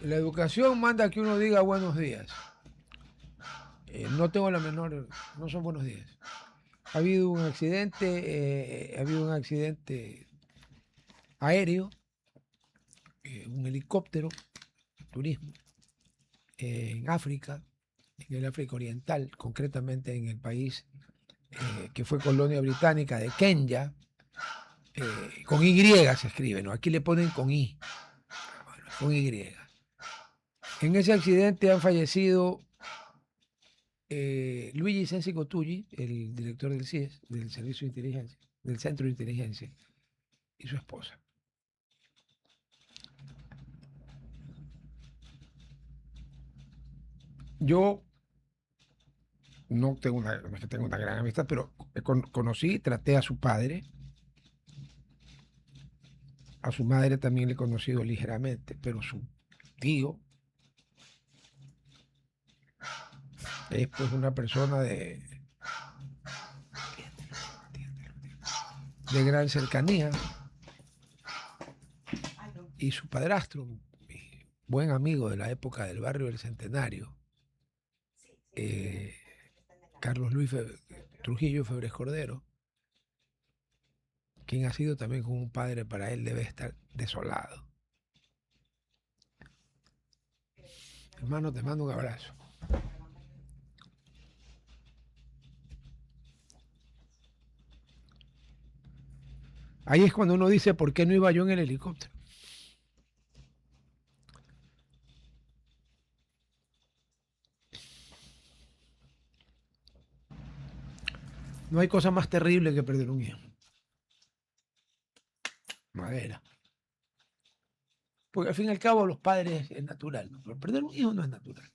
La educación manda que uno diga buenos días. No tengo la menor, no son buenos días. Ha habido un accidente aéreo, un helicóptero, turismo, en África, en el África Oriental, concretamente en el país que fue colonia británica de Kenya, con Y se escribe, ¿no? Aquí le ponen con I, bueno, con Y. En ese accidente han fallecido Luigi Sensi Cotugli, el director del CIES, del Servicio de Inteligencia, del Centro de Inteligencia, y su esposa. Yo no es que tengo una gran amistad, pero conocí, traté a su padre, a su madre también le he conocido ligeramente, pero su tío es pues una persona de gran cercanía, y su padrastro, mi buen amigo de la época del barrio del Centenario, eh, Carlos Luis Trujillo Febres Cordero, quien ha sido también como un padre para él, debe estar desolado. Hermano, te mando un abrazo. Ahí es cuando uno dice, ¿por qué no iba yo en el helicóptero? No hay cosa más terrible que perder un hijo. Madera. Porque al fin y al cabo los padres es natural, ¿no? Pero perder un hijo no es natural.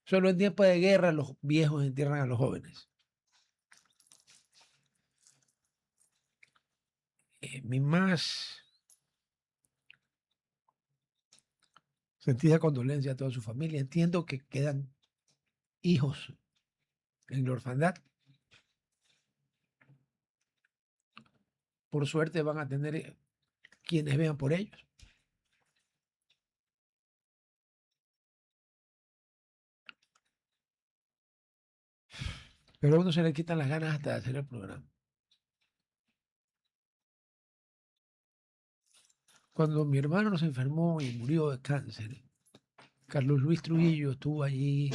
Solo en tiempo de guerra los viejos entierran a los jóvenes. Mi más sentida condolencia a toda su familia. Entiendo que quedan hijos en la orfandad. Por suerte van a tener quienes vean por ellos. Pero a uno se le quitan las ganas hasta de hacer el programa. Cuando mi hermano se enfermó y murió de cáncer, Carlos Luis Trujillo estuvo allí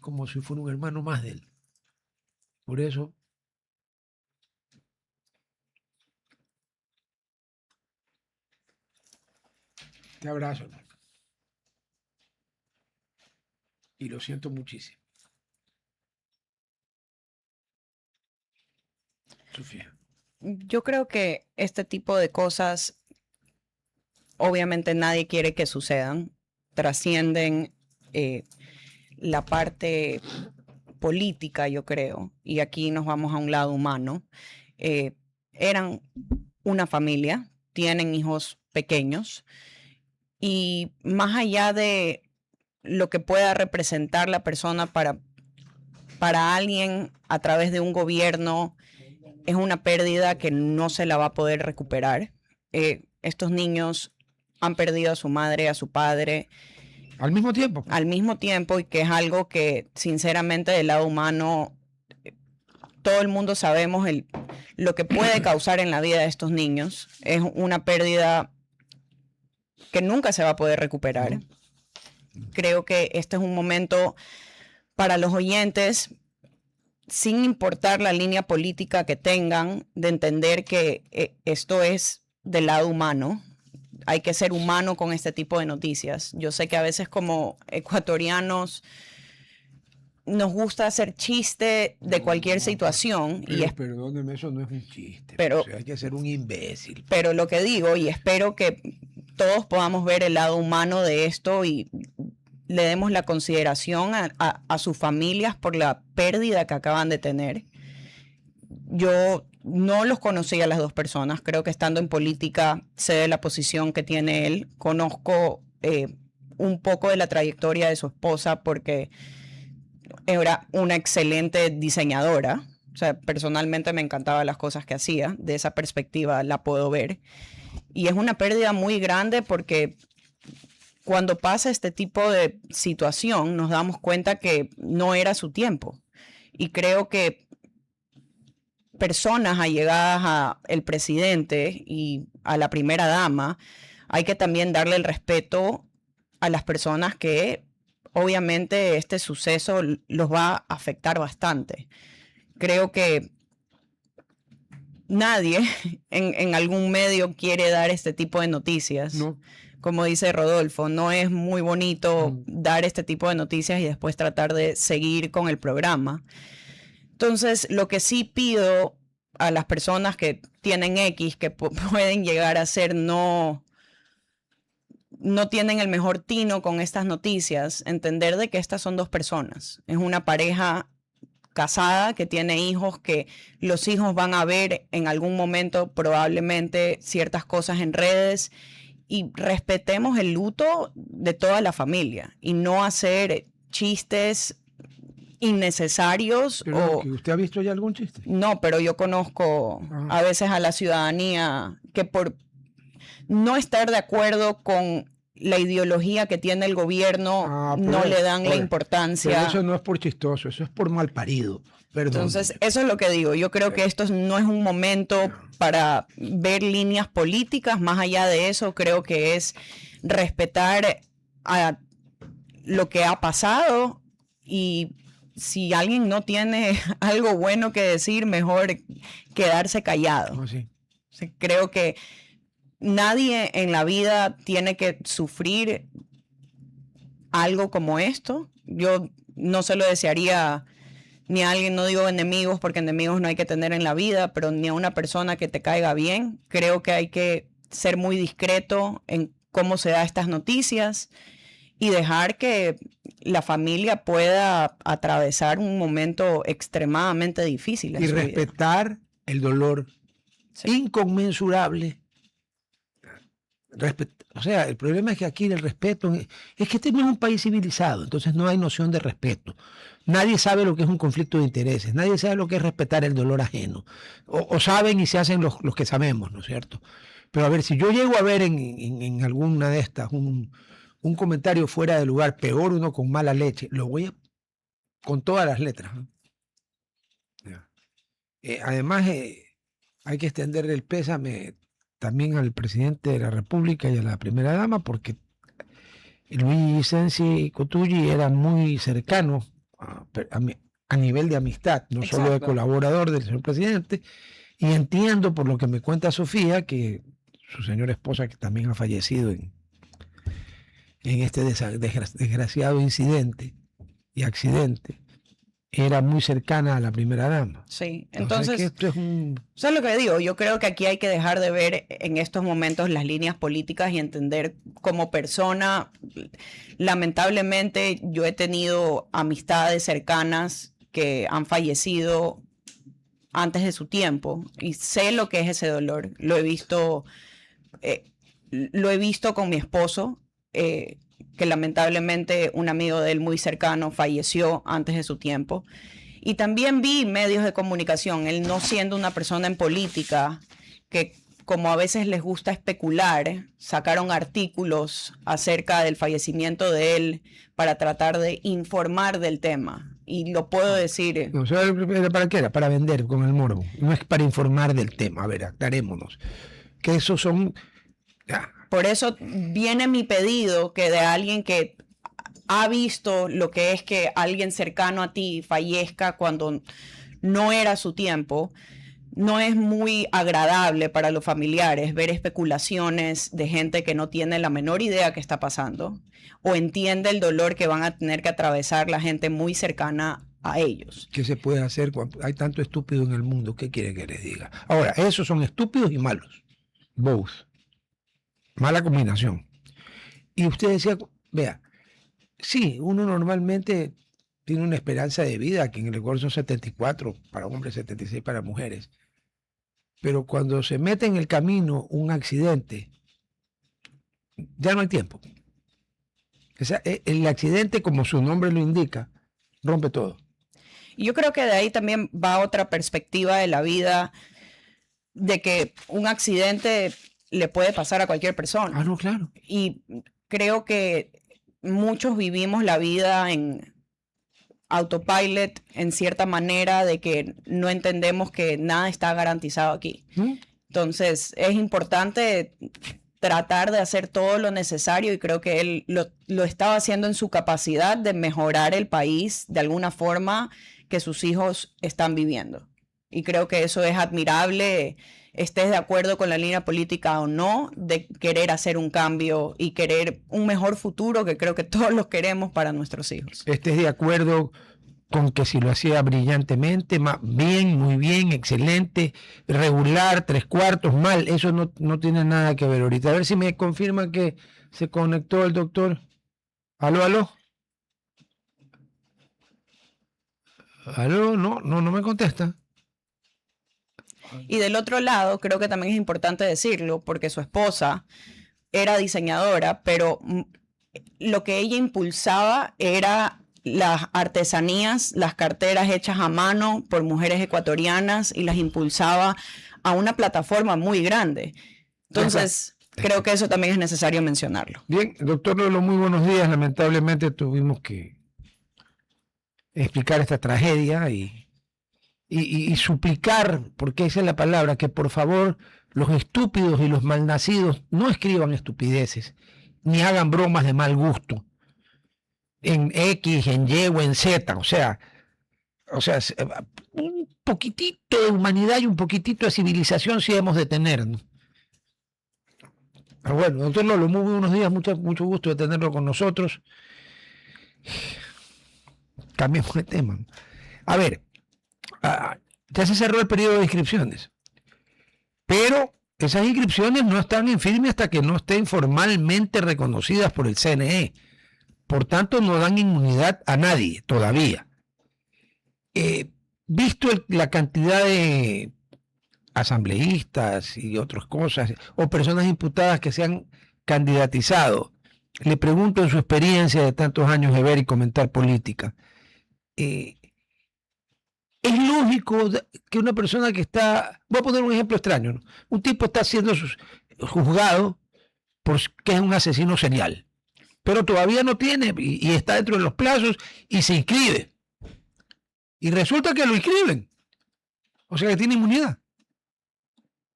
como si fuera un hermano más de él. Por eso, te abrazo, hermano. Y lo siento muchísimo. Sofía. Yo creo que este tipo de cosas, obviamente nadie quiere que sucedan, trascienden la parte política, yo creo, y aquí nos vamos a un lado humano. Eh, Eran una familia, tienen hijos pequeños, y más allá de lo que pueda representar la persona para alguien a través de un gobierno, es una pérdida que no se la va a poder recuperar. Estos niños han perdido a su madre, a su padre, Al mismo tiempo. al mismo tiempo, y que es algo que sinceramente del lado humano todo el mundo sabemos lo que puede causar en la vida de estos niños. Es una pérdida que nunca se va a poder recuperar. Creo que este es un momento para los oyentes, sin importar la línea política que tengan, de entender que esto es del lado humano. Hay que ser humano con este tipo de noticias. Yo sé que a veces como ecuatorianos nos gusta hacer chiste de cualquier situación. Pero perdóneme, eso no es un chiste. Pero, o sea, hay que ser un imbécil. Pero lo que digo, y espero que todos podamos ver el lado humano de esto y le demos la consideración a sus familias por la pérdida que acaban de tener. Yo no los conocía a las dos personas. Creo que estando en política sé de la posición que tiene él. Conozco un poco de la trayectoria de su esposa porque era una excelente diseñadora. O sea, personalmente me encantaban las cosas que hacía. De esa perspectiva la puedo ver. Y es una pérdida muy grande porque cuando pasa este tipo de situación, nos damos cuenta que no era su tiempo. Y creo que personas allegadas al presidente y a la primera dama, hay que también darle el respeto a las personas que obviamente este suceso los va a afectar bastante. Creo que nadie en algún medio quiere dar este tipo de noticias. No. Como dice Rodolfo, no es muy bonito Mm. dar este tipo de noticias y después tratar de seguir con el programa. Entonces, lo que sí pido a las personas que tienen X, que pueden llegar a ser no tienen el mejor tino con estas noticias, entender de que estas son dos personas. Es una pareja casada que tiene hijos, que los hijos van a ver en algún momento probablemente ciertas cosas en redes, y respetemos el luto de toda la familia y no hacer chistes innecesarios. Pero, ¿usted ha visto ya algún chiste? No, pero yo conozco a veces a la ciudadanía que por no estar de acuerdo con la ideología que tiene el gobierno, no le dan la importancia. Pero eso no es por chistoso, eso es por malparido. Perdón. Entonces, eso es lo que digo. Yo creo que esto no es un momento para ver líneas políticas. Más allá de eso, creo que es respetar a lo que ha pasado, y si alguien no tiene algo bueno que decir, mejor quedarse callado. Oh, sí. Creo que nadie en la vida tiene que sufrir algo como esto. Yo no se lo desearía ni a alguien, no digo enemigos, porque enemigos no hay que tener en la vida, pero ni a una persona que te caiga bien. Creo que hay que ser muy discreto en cómo se da estas noticias y dejar que la familia pueda atravesar un momento extremadamente difícil en y su vida. Respetar el dolor inconmensurable. O sea, el problema es que aquí el respeto es que este no es un país civilizado, entonces no hay noción de respeto. Nadie sabe lo que es un conflicto de intereses, nadie sabe lo que es respetar el dolor ajeno. O saben y se hacen los que sabemos, ¿no es cierto? Pero a ver, si yo llego a ver en alguna de estas un comentario fuera de lugar, peor uno con mala leche, lo voy a con todas las letras, ¿no? Además, hay que extenderle el pésame también al presidente de la República y a la primera dama, porque Luis Sensi Cotugli era muy cercano a nivel de amistad, no solo de colaborador del señor presidente, y entiendo por lo que me cuenta Sofía que su señora esposa, que también ha fallecido en este desgraciado incidente y accidente, era muy cercana a la primera dama. Sí, entonces esto es un... eso es lo que digo. Yo creo que aquí hay que dejar de ver en estos momentos las líneas políticas y entender como persona. Lamentablemente yo he tenido amistades cercanas que han fallecido antes de su tiempo y sé lo que es ese dolor. Lo he visto con mi esposo, que lamentablemente un amigo de él muy cercano falleció antes de su tiempo. Y también vi medios de comunicación, él no siendo una persona en política, que como a veces les gusta especular, sacaron artículos acerca del fallecimiento de él para tratar de informar del tema. Y lo puedo decir. No, ¿para qué era? Para vender con el morbo. No es para informar del tema. A ver, aclarémonos. Que esos son... Por eso viene mi pedido que de alguien que ha visto lo que es que alguien cercano a ti fallezca cuando no era su tiempo. No es muy agradable para los familiares ver especulaciones de gente que no tiene la menor idea qué está pasando o entiende el dolor que van a tener que atravesar la gente muy cercana a ellos. ¿Qué se puede hacer cuando hay tanto estúpido en el mundo? ¿Qué quiere que les diga? Ahora, esos son estúpidos y malos. Both. Mala combinación. Y usted decía, vea, sí, uno normalmente tiene una esperanza de vida que en el récord son 74 para hombres, 76 para mujeres. Pero cuando se mete en el camino un accidente, ya no hay tiempo. O sea, el accidente, como su nombre lo indica, rompe todo. Y yo creo que de ahí también va otra perspectiva de la vida, de que un accidente le puede pasar a cualquier persona. Ah, no, claro. Y creo que muchos vivimos la vida en autopilot en cierta manera de que no entendemos que nada está garantizado aquí. Entonces es importante tratar de hacer todo lo necesario y creo que él lo estaba haciendo en su capacidad de mejorar el país de alguna forma que sus hijos están viviendo. Y creo que eso es admirable, estés de acuerdo con la línea política o no, de querer hacer un cambio y querer un mejor futuro que creo que todos los queremos para nuestros hijos. ¿Estés de acuerdo con que si lo hacía brillantemente, bien, muy bien, excelente, regular, 3/4, mal? Eso no tiene nada que ver ahorita. A ver si me confirma que se conectó el doctor. ¿Aló, aló? ¿Aló? No me contesta. Y del otro lado, creo que también es importante decirlo, porque su esposa era diseñadora, pero lo que ella impulsaba era las artesanías, las carteras hechas a mano por mujeres ecuatorianas y las impulsaba a una plataforma muy grande. Entonces, creo que eso también es necesario mencionarlo. Bien, doctor Lolo, muy buenos días. Lamentablemente tuvimos que explicar esta tragedia y suplicar, porque esa es la palabra, que por favor los estúpidos y los malnacidos no escriban estupideces, ni hagan bromas de mal gusto en X, en Y o en Z. O sea, un poquitito de humanidad y un poquitito de civilización sí hemos de tener, ¿no? Pero bueno, doctor Lolo, muy buenos días, mucho gusto de tenerlo con nosotros. Cambiemos de tema. A ver, ya se cerró el periodo de inscripciones, pero esas inscripciones no están en firme hasta que no estén formalmente reconocidas por el CNE. Por tanto, no dan inmunidad a nadie todavía. Visto la cantidad de asambleístas y otras cosas, o personas imputadas que se han candidatizado, le pregunto en su experiencia de tantos años de ver y comentar política, ¿es lógico que una persona que está, voy a poner un ejemplo extraño, ¿no? Un tipo está siendo juzgado porque es un asesino serial, pero todavía no tiene y está dentro de los plazos y se inscribe? Y resulta que lo inscriben. O sea que tiene inmunidad.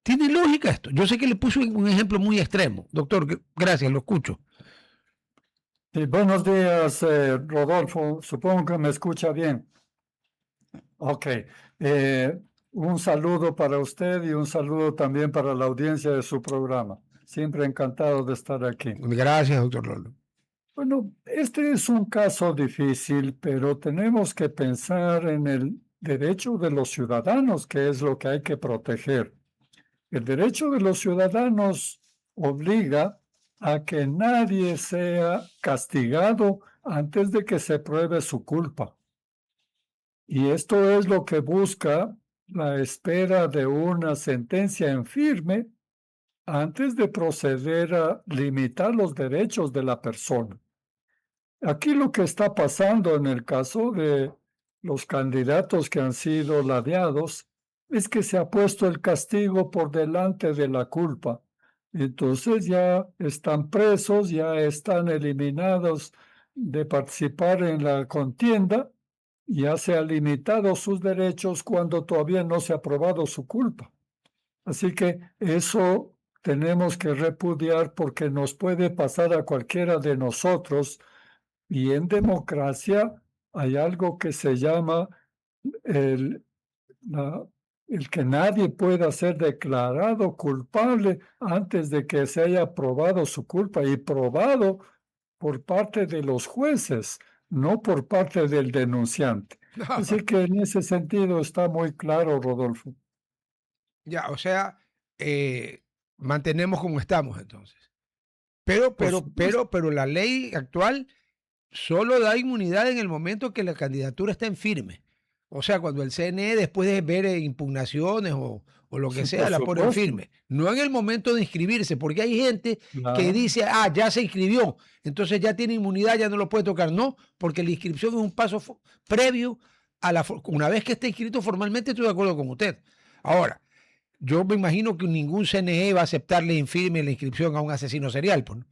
¿Tiene lógica esto? Yo sé que le puse un ejemplo muy extremo. Doctor, gracias, lo escucho. Sí, buenos días, Rodolfo. Supongo que me escucha bien. Ok. Un saludo para usted y un saludo también para la audiencia de su programa. Siempre encantado de estar aquí. Gracias, doctor Lolo. Bueno, este es un caso difícil, pero tenemos que pensar en el derecho de los ciudadanos, que es lo que hay que proteger. El derecho de los ciudadanos obliga a que nadie sea castigado antes de que se pruebe su culpa. Y esto es lo que busca la espera de una sentencia en firme antes de proceder a limitar los derechos de la persona. Aquí lo que está pasando en el caso de los candidatos que han sido ladeados es que se ha puesto el castigo por delante de la culpa. Entonces ya están presos, ya están eliminados de participar en la contienda, ya se han limitado sus derechos cuando todavía no se ha probado su culpa. Así que eso tenemos que repudiar porque nos puede pasar a cualquiera de nosotros. Y en democracia hay algo que se llama el que nadie pueda ser declarado culpable antes de que se haya probado su culpa, y probado por parte de los jueces, no por parte del denunciante. Así que en ese sentido está muy claro, Rodolfo. Ya, o sea, mantenemos como estamos entonces. Pero la ley actual solo da inmunidad en el momento que la candidatura está en firme. O sea, cuando el CNE, después de ver impugnaciones o lo que sea, la pone en firme. No en el momento de inscribirse, porque hay gente que dice, ya se inscribió, entonces ya tiene inmunidad, ya no lo puede tocar. No, porque la inscripción es un paso previo a una vez que esté inscrito formalmente. Estoy de acuerdo con usted. Ahora, yo me imagino que ningún CNE va a aceptarle infirme la inscripción a un asesino serial. Pues, ¿no?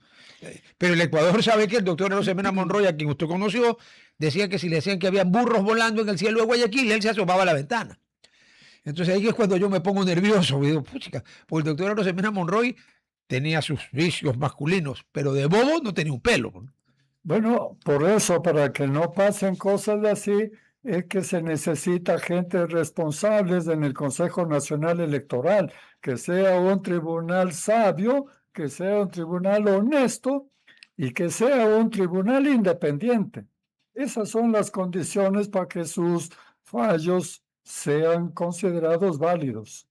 Pero el Ecuador sabe que el doctor Arosemena Monroy, a quien usted conoció, decía que si le decían que habían burros volando en el cielo de Guayaquil, él se asomaba a la ventana. Entonces ahí es cuando yo me pongo nervioso. Digo, puchica, porque el doctor Arosemena Monroy tenía sus vicios masculinos, pero de bobo no tenía un pelo. ¿No? Bueno, por eso, para que no pasen cosas así, es que se necesita gente responsables en el Consejo Nacional Electoral, que sea un tribunal sabio, que sea un tribunal honesto y que sea un tribunal independiente. Esas son las condiciones para que sus fallos sean considerados válidos.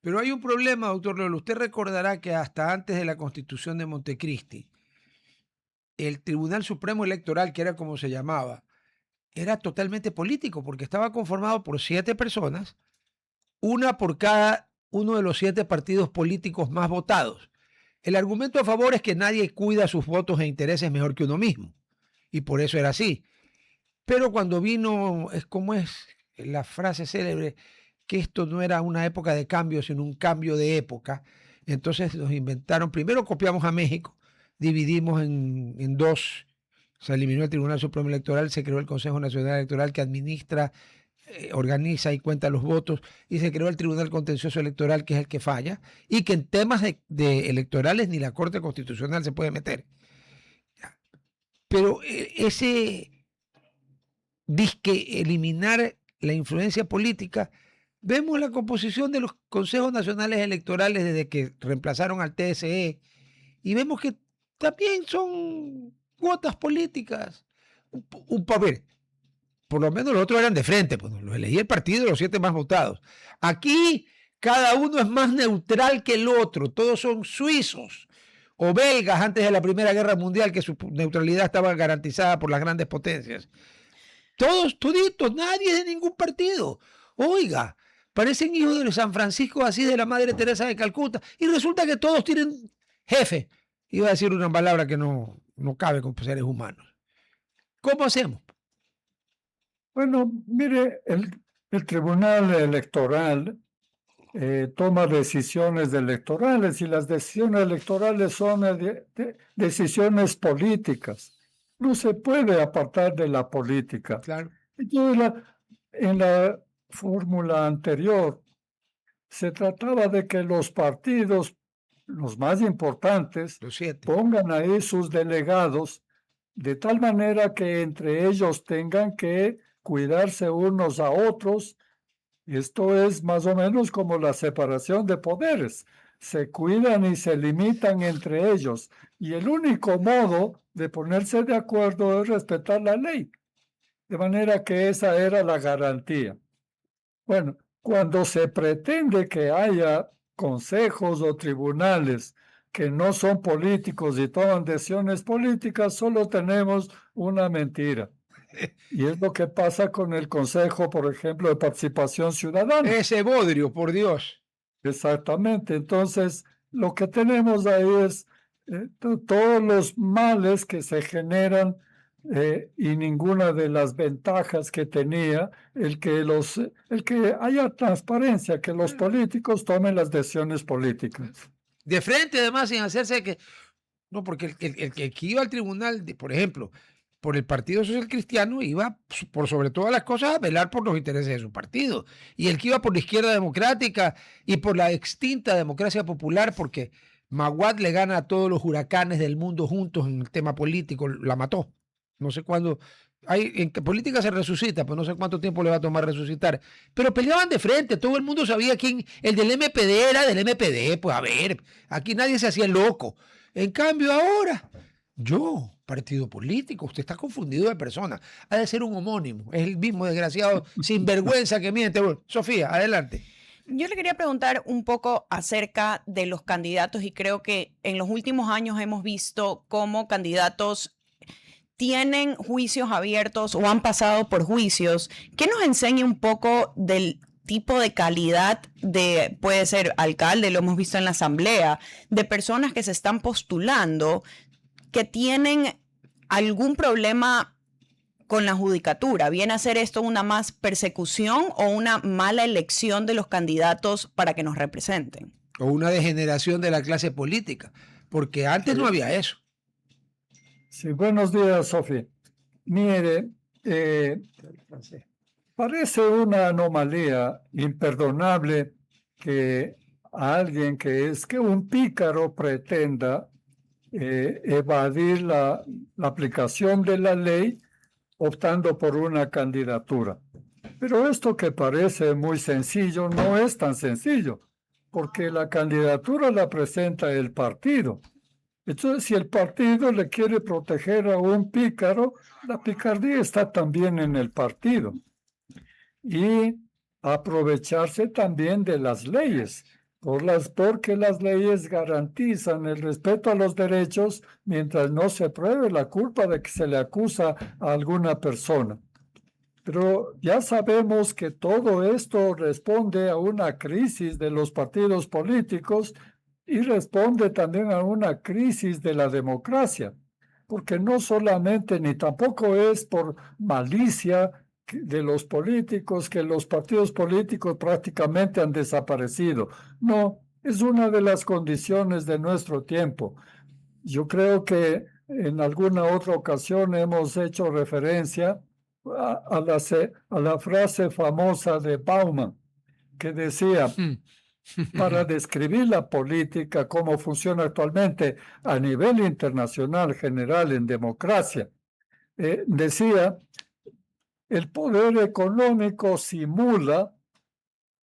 Pero hay un problema, doctor Lolo. Usted recordará que hasta antes de la Constitución de Montecristi, el Tribunal Supremo Electoral, que era como se llamaba, era totalmente político, porque estaba conformado por 7 personas, una por cada uno de los 7 partidos políticos más votados. El argumento a favor es que nadie cuida sus votos e intereses mejor que uno mismo, y por eso era así. Pero cuando vino, es como es la frase célebre, que esto no era una época de cambio, sino un cambio de época, entonces nos inventaron, primero copiamos a México, dividimos en 2, se eliminó el Tribunal Supremo Electoral, se creó el Consejo Nacional Electoral que administra, organiza y cuenta los votos, y se creó el Tribunal Contencioso Electoral, que es el que falla, y que en temas de electorales ni la Corte Constitucional se puede meter. Pero ese disque eliminar la influencia política, vemos la composición de los consejos nacionales electorales desde que reemplazaron al TSE y vemos que también son cuotas políticas. A ver, por lo menos los otros eran de frente, pues los elegía el partido de los 7 más votados. Aquí cada uno es más neutral que el otro, todos son suizos o belgas antes de la Primera Guerra Mundial, que su neutralidad estaba garantizada por las grandes potencias. Todos, toditos, nadie de ningún partido. Oiga, parecen hijos de San Francisco así de la Madre Teresa de Calcuta. Y resulta que todos tienen jefe. Iba a decir una palabra que no cabe con seres humanos. ¿Cómo hacemos? Bueno, mire, el Tribunal Electoral toma decisiones electorales y las decisiones electorales son decisiones políticas. No se puede apartar de la política. Claro. Entonces, en la fórmula anterior se trataba de que los partidos, los más importantes, Los 7. pongan ahí sus delegados de tal manera que entre ellos tengan que cuidarse unos a otros. Esto es más o menos como la separación de poderes. Se cuidan y se limitan entre ellos. Y el único modo de ponerse de acuerdo es respetar la ley. De manera que esa era la garantía. Bueno, cuando se pretende que haya consejos o tribunales que no son políticos y toman decisiones políticas, solo tenemos una mentira. Y es lo que pasa con el Consejo, por ejemplo, de Participación Ciudadana. Ese bodrio, por Dios. Exactamente. Entonces, lo que tenemos ahí es todos los males que se generan y ninguna de las ventajas que tenía el que haya transparencia, que los políticos tomen las decisiones políticas. De frente, además, sin hacerse que... No, porque el que iba al tribunal, por ejemplo, por el Partido Social Cristiano, iba por sobre todas las cosas a velar por los intereses de su partido. Y el que iba por la izquierda democrática y por la extinta democracia popular, porque Maguad le gana a todos los huracanes del mundo juntos en el tema político, la mató. No sé cuándo. En política se resucita, pues no sé cuánto tiempo le va a tomar resucitar. Pero peleaban de frente, todo el mundo sabía quién. El del MPD era del MPD, pues a ver, aquí nadie se hacía el loco. En cambio, ahora, partido político, usted está confundido de persona. Ha de ser un homónimo, es el mismo desgraciado sinvergüenza que miente. Bueno, Sofía, adelante. Yo le quería preguntar un poco acerca de los candidatos y creo que en los últimos años hemos visto cómo candidatos tienen juicios abiertos o han pasado por juicios. ¿Qué nos enseña un poco del tipo de calidad de, puede ser alcalde, lo hemos visto en la asamblea, de personas que se están postulando, que tienen algún problema con la judicatura? ¿Viene a ser esto una más persecución o una mala elección de los candidatos para que nos representen? O una degeneración de la clase política, porque antes no había eso. Sí, buenos días, Sofía. Mire, parece una anomalía imperdonable que alguien que un pícaro pretenda evadir la aplicación de la ley optando por una candidatura. Pero esto que parece muy sencillo no es tan sencillo, porque la candidatura la presenta el partido. Entonces, si el partido le quiere proteger a un pícaro, la picardía está también en el partido. Y aprovecharse también de las leyes, porque las leyes garantizan el respeto a los derechos mientras no se pruebe la culpa de que se le acusa a alguna persona. Pero ya sabemos que todo esto responde a una crisis de los partidos políticos y responde también a una crisis de la democracia, porque no solamente ni tampoco es por malicia de los políticos que los partidos políticos prácticamente han desaparecido. No, es una de las condiciones de nuestro tiempo. Yo creo que en alguna otra ocasión hemos hecho referencia a la frase famosa de Bauman, que decía, para describir la política, cómo funciona actualmente a nivel internacional, general, en democracia, decía, el poder económico simula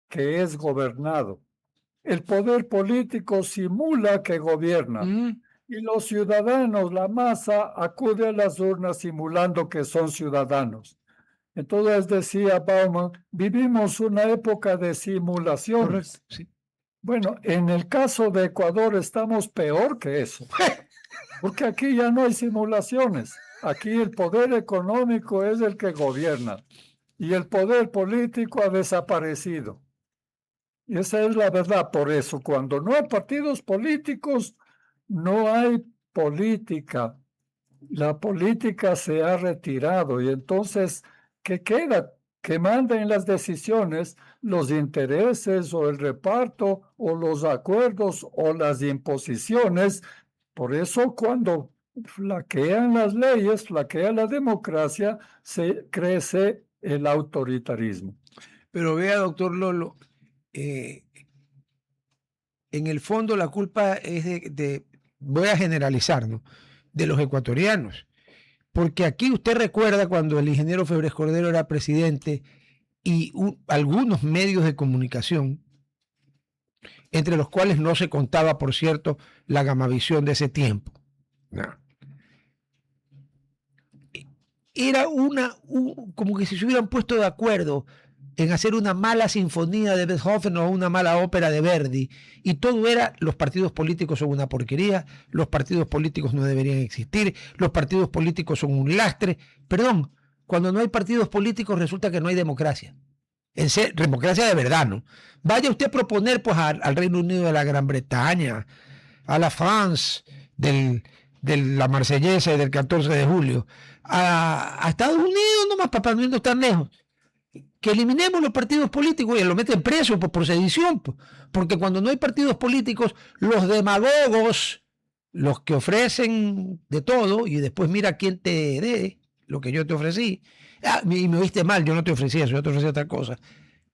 que es gobernado. El poder político simula que gobierna. Y los ciudadanos, la masa, acude a las urnas simulando que son ciudadanos. Entonces decía Bauman, vivimos una época de simulaciones. Sí. Bueno, en el caso de Ecuador estamos peor que eso, porque aquí ya no hay simulaciones. Aquí el poder económico es el que gobierna y el poder político ha desaparecido. Y esa es la verdad. Por eso, cuando no hay partidos políticos, no hay política. La política se ha retirado y entonces, ¿qué queda? Que manden las decisiones los intereses o el reparto o los acuerdos o las imposiciones. Por eso cuando flaquean las leyes, flaquea la democracia, se crece el autoritarismo. Pero vea, doctor Lolo, en el fondo la culpa es voy a generalizar, ¿no?, de los ecuatorianos. Porque aquí usted recuerda cuando el ingeniero Febres Cordero era presidente y algunos medios de comunicación, entre los cuales no se contaba, por cierto, la Gamavisión de ese tiempo. No. Era como que si se hubieran puesto de acuerdo en hacer una mala sinfonía de Beethoven o una mala ópera de Verdi, y todo era, los partidos políticos son una porquería, los partidos políticos no deberían existir, los partidos políticos son un lastre. Perdón, cuando no hay partidos políticos resulta que no hay democracia. Democracia de verdad, ¿no? Vaya usted a proponer pues al Reino Unido de la Gran Bretaña, a la France de la Marsellesa y del 14 de julio, a Estados Unidos nomás, para no irnos tan lejos, que eliminemos los partidos políticos y lo meten preso por sedición, porque cuando no hay partidos políticos, los demagogos, los que ofrecen de todo y después mira quién te dé lo que yo te ofrecí, y me oíste mal, yo no te ofrecí eso, yo te ofrecí otra cosa,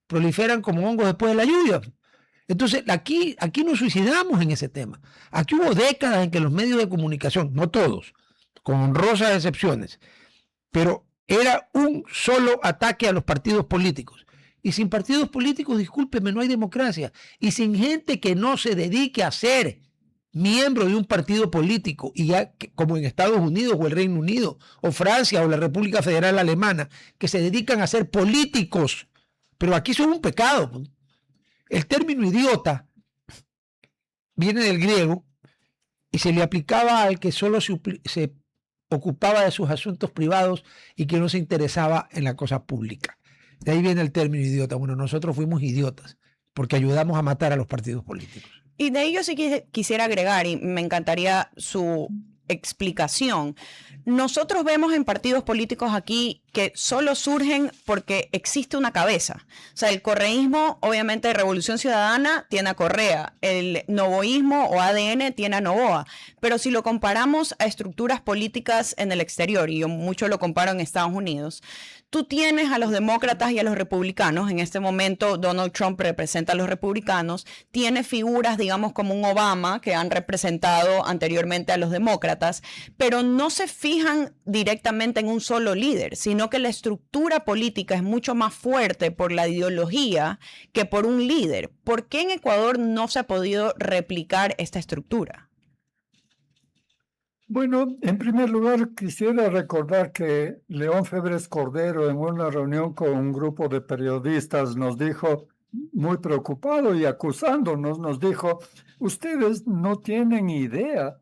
proliferan como hongos después de la lluvia. Entonces aquí nos suicidamos en ese tema. Aquí hubo décadas en que los medios de comunicación, no todos, con honrosas excepciones, pero era un solo ataque a los partidos políticos. Y sin partidos políticos, discúlpeme, no hay democracia. Y sin gente que no se dedique a ser miembro de un partido político, y ya como en Estados Unidos o el Reino Unido o Francia o la República Federal Alemana, que se dedican a ser políticos. Pero aquí son un pecado. El término idiota viene del griego y se le aplicaba al que solo se ocupaba de sus asuntos privados y que no se interesaba en la cosa pública. De ahí viene el término idiota. Bueno, nosotros fuimos idiotas porque ayudamos a matar a los partidos políticos. Y de ello sí quisiera agregar, y me encantaría su explicación. Nosotros vemos en partidos políticos aquí que solo surgen porque existe una cabeza. O sea, el correísmo, obviamente, Revolución Ciudadana tiene a Correa, el novoísmo o ADN tiene a Novoa, pero si lo comparamos a estructuras políticas en el exterior, y yo mucho lo comparo en Estados Unidos, tú tienes a los demócratas y a los republicanos. En este momento Donald Trump representa a los republicanos. Tiene figuras, digamos, como un Obama, que han representado anteriormente a los demócratas, pero no se fijan directamente en un solo líder, sino que la estructura política es mucho más fuerte por la ideología que por un líder. ¿Por qué en Ecuador no se ha podido replicar esta estructura? Bueno, en primer lugar, quisiera recordar que León Febres Cordero, en una reunión con un grupo de periodistas, nos dijo, muy preocupado y acusándonos, nos dijo, ustedes no tienen idea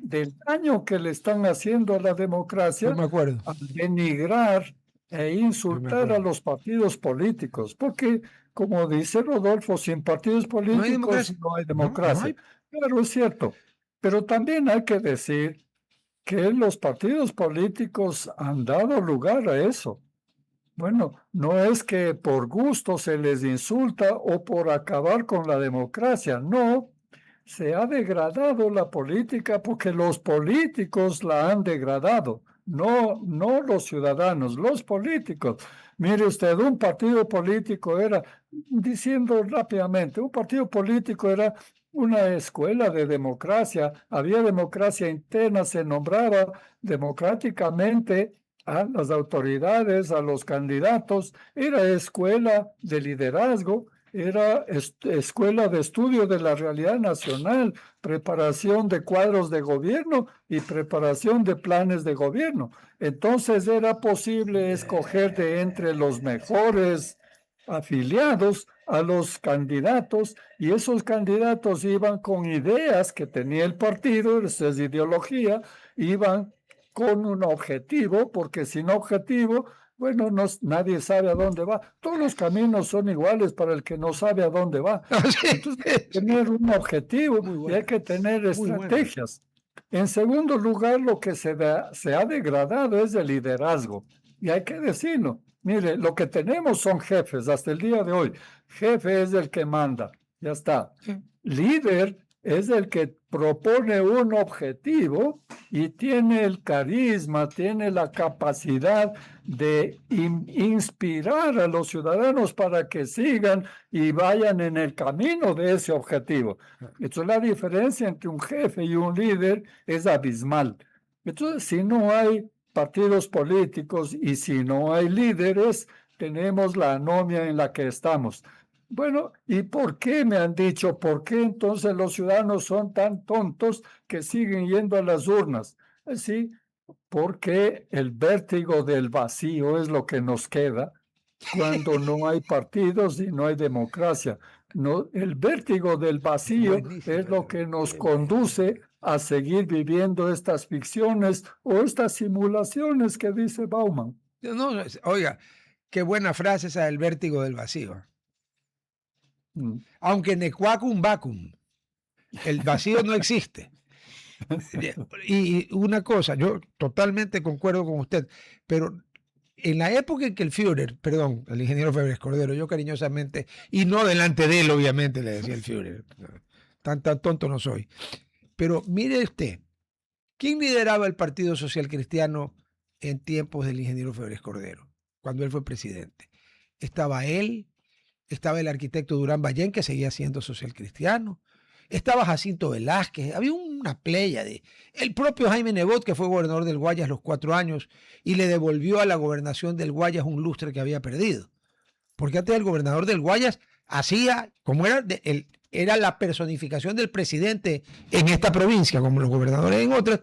del daño que le están haciendo a la democracia No me acuerdo. al denigrar e insultar a los partidos políticos, porque, como dice Rodolfo, sin partidos políticos democracia. no hay No democracia. hay. Claro, es cierto, pero también hay que decir que los partidos políticos han dado lugar a eso. Bueno, no es que por gusto se les insulta o por acabar con la democracia, no. Se ha degradado la política porque los políticos la han degradado, no los ciudadanos, los políticos. Mire usted, un partido político era, diciendo rápidamente, un partido político era una escuela de democracia, había democracia interna, se nombraba democráticamente a las autoridades, a los candidatos, era escuela de liderazgo, era escuela de estudio de la realidad nacional, preparación de cuadros de gobierno y preparación de planes de gobierno. Entonces era posible escoger de entre los mejores afiliados a los candidatos, y esos candidatos iban con ideas que tenía el partido, esa es ideología, iban con un objetivo, porque sin objetivo, bueno, nadie sabe a dónde va. Todos los caminos son iguales para el que no sabe a dónde va. Entonces hay que tener un objetivo y hay que tener estrategias. En segundo lugar, lo que se ha degradado es el liderazgo, y hay que decirlo. Mire, lo que tenemos son jefes hasta el día de hoy. Jefe es el que manda, ya está. Líder es el que propone un objetivo y tiene el carisma, tiene la capacidad de inspirar a los ciudadanos para que sigan y vayan en el camino de ese objetivo. Entonces, la diferencia entre un jefe y un líder es abismal. Entonces, si no hay partidos políticos y si no hay líderes, tenemos la anomia en la que estamos. Bueno, ¿y por qué me han dicho? ¿Por qué entonces los ciudadanos son tan tontos que siguen yendo a las urnas? Sí, porque el vértigo del vacío es lo que nos queda cuando no hay partidos y no hay democracia. No, el vértigo del vacío es lo que nos conduce a seguir viviendo estas ficciones o estas simulaciones que dice Bauman. No, oiga, qué buena frase esa del vértigo del vacío. Aunque nequacum vacum, el vacío no existe. Y una cosa, yo totalmente concuerdo con usted, pero en la época en que el Führer, perdón, el ingeniero Febres Cordero, yo cariñosamente, y no delante de él, obviamente, le decía el Führer, tan tonto no soy. Pero mire usted, ¿quién lideraba el Partido Social Cristiano en tiempos del ingeniero Febres Cordero, cuando él fue presidente? Estaba él, estaba el arquitecto Durán Ballén, que seguía siendo social cristiano, estaba Jacinto Velázquez, había una playa de el propio Jaime Nebot, que fue gobernador del Guayas los 4 años y le devolvió a la gobernación del Guayas un lustre que había perdido. Porque antes el gobernador del Guayas hacía, como era la personificación del presidente en esta provincia, como los gobernadores en otras,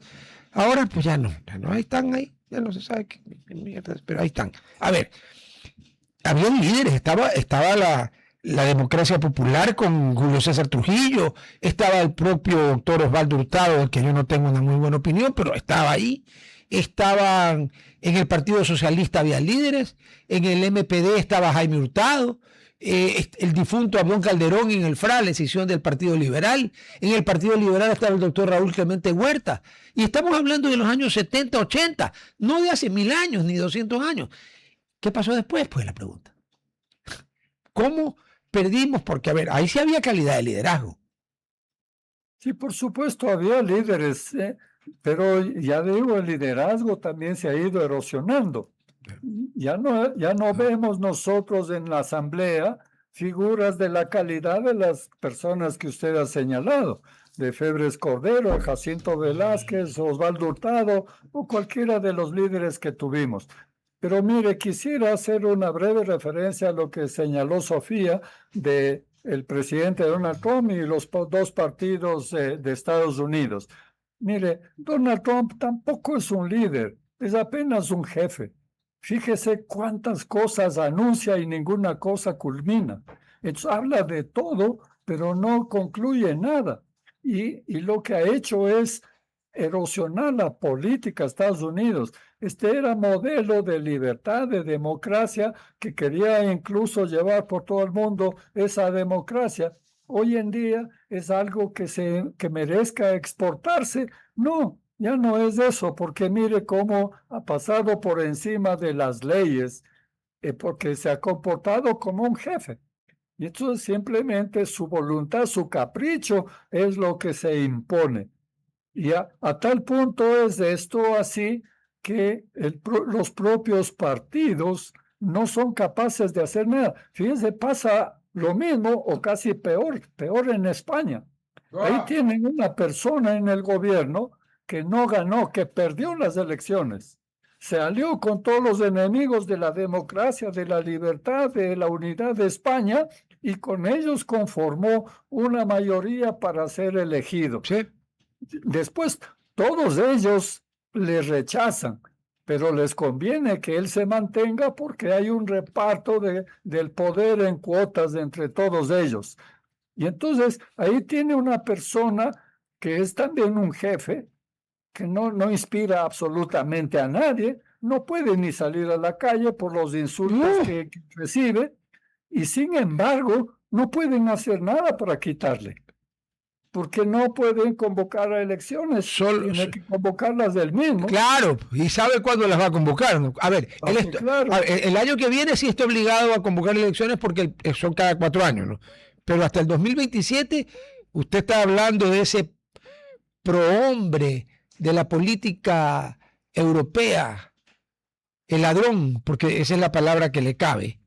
ahora pues ya no ahí están ahí, ya no se sabe qué mierda, pero ahí están. A ver, habían líderes, estaba la democracia popular con Julio César Trujillo, estaba el propio doctor Osvaldo Hurtado, del que yo no tengo una muy buena opinión, pero estaba ahí. Estaban en el Partido Socialista, había líderes, en el MPD estaba Jaime Hurtado, el difunto Abdón Calderón en el FRA, la decisión del Partido Liberal. En el Partido Liberal estaba el doctor Raúl Clemente Huerta. Y estamos hablando de los años 70, 80, no de hace 1000 años ni 200 años. ¿Qué pasó después? Pues la pregunta. ¿Cómo perdimos? Porque, a ver, ahí sí había calidad de liderazgo. Sí, por supuesto, había líderes, pero ya digo, el liderazgo también se ha ido erosionando. Ya no vemos nosotros en la asamblea figuras de la calidad de las personas que usted ha señalado, de Febres Cordero, Jacinto Velázquez, Osvaldo Hurtado o cualquiera de los líderes que tuvimos. Pero mire, quisiera hacer una breve referencia a lo que señaló Sofía de el presidente Donald Trump y los dos partidos de Estados Unidos. Mire, Donald Trump tampoco es un líder, es apenas un jefe. Fíjese cuántas cosas anuncia y ninguna cosa culmina. Entonces, habla de todo, pero no concluye nada. Y lo que ha hecho es erosionar la política de Estados Unidos. Este era modelo de libertad, de democracia, que quería incluso llevar por todo el mundo esa democracia. Hoy en día es algo que merezca exportarse. No, ya no es eso, porque mire cómo ha pasado por encima de las leyes, porque se ha comportado como un jefe. Y entonces simplemente su voluntad, su capricho es lo que se impone. Y a tal punto es esto así que los propios partidos no son capaces de hacer nada. Fíjense, pasa lo mismo o casi peor en España. Ahí tienen una persona en el gobierno que no ganó, que perdió las elecciones. Se alió con todos los enemigos de la democracia, de la libertad, de la unidad de España, y con ellos conformó una mayoría para ser elegido. Sí. Después, todos ellos le rechazan, pero les conviene que él se mantenga porque hay un reparto del poder en cuotas entre todos ellos. Y entonces ahí tiene una persona que es también un jefe, que no inspira absolutamente a nadie, no puede ni salir a la calle por los insultos que recibe, y sin embargo no pueden hacer nada para quitarle, porque no pueden convocar a elecciones, tienen que convocarlas del mismo. Claro, y sabe cuándo las va a convocar. A ver, claro. El año que viene sí está obligado a convocar elecciones porque son cada 4 años, ¿no? Pero hasta el 2027 usted está hablando de ese prohombre de la política europea, el ladrón, porque esa es la palabra que le cabe,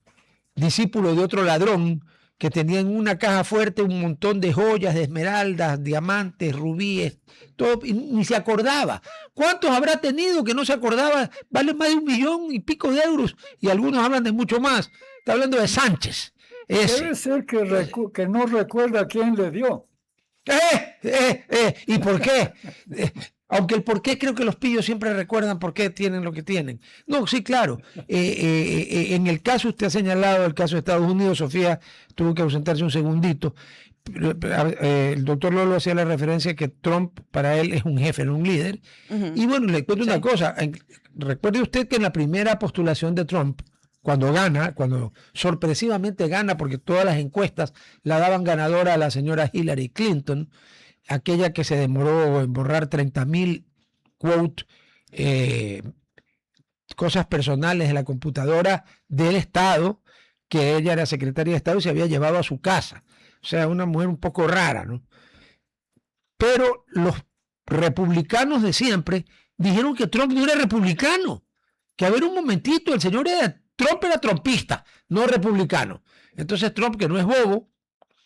discípulo de otro ladrón que tenía en una caja fuerte un montón de joyas, de esmeraldas, diamantes, rubíes, todo, y ni se acordaba. ¿Cuántos habrá tenido que no se acordaba? Vale más de 1 millón y pico de euros, y algunos hablan de mucho más. Está hablando de Sánchez. Debe ser que no recuerda quién le dio. ¿Y por qué? Aunque el por qué creo que los pillos siempre recuerdan por qué tienen lo que tienen. No, sí, claro. En el caso, usted ha señalado el caso de Estados Unidos, Sofía tuvo que ausentarse un segundito. El doctor Lolo hacía la referencia que Trump para él es un jefe, no un líder. Y bueno, le cuento una cosa. Recuerde usted que en la primera postulación de Trump, cuando sorpresivamente gana, porque todas las encuestas la daban ganadora a la señora Hillary Clinton, aquella que se demoró en borrar 30.000 quote, cosas personales de la computadora del Estado, que ella era secretaria de Estado y se había llevado a su casa. O sea, una mujer un poco rara, ¿no? Pero los republicanos de siempre dijeron que Trump no era republicano, que a ver un momentito, Trump era trumpista, no republicano. Entonces Trump, que no es bobo,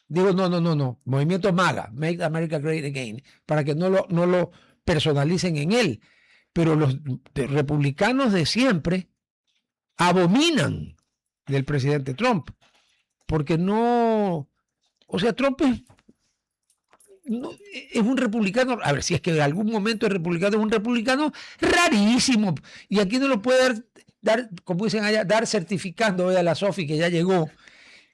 digo, no, movimiento MAGA, Make America Great Again, para que no lo personalicen en él. Pero los republicanos de siempre abominan del presidente Trump, porque Trump es un republicano, a ver si es que en algún momento es republicano, es un republicano rarísimo, y aquí no lo puede dar, como dicen allá, dar certificando a la Sofi que ya llegó.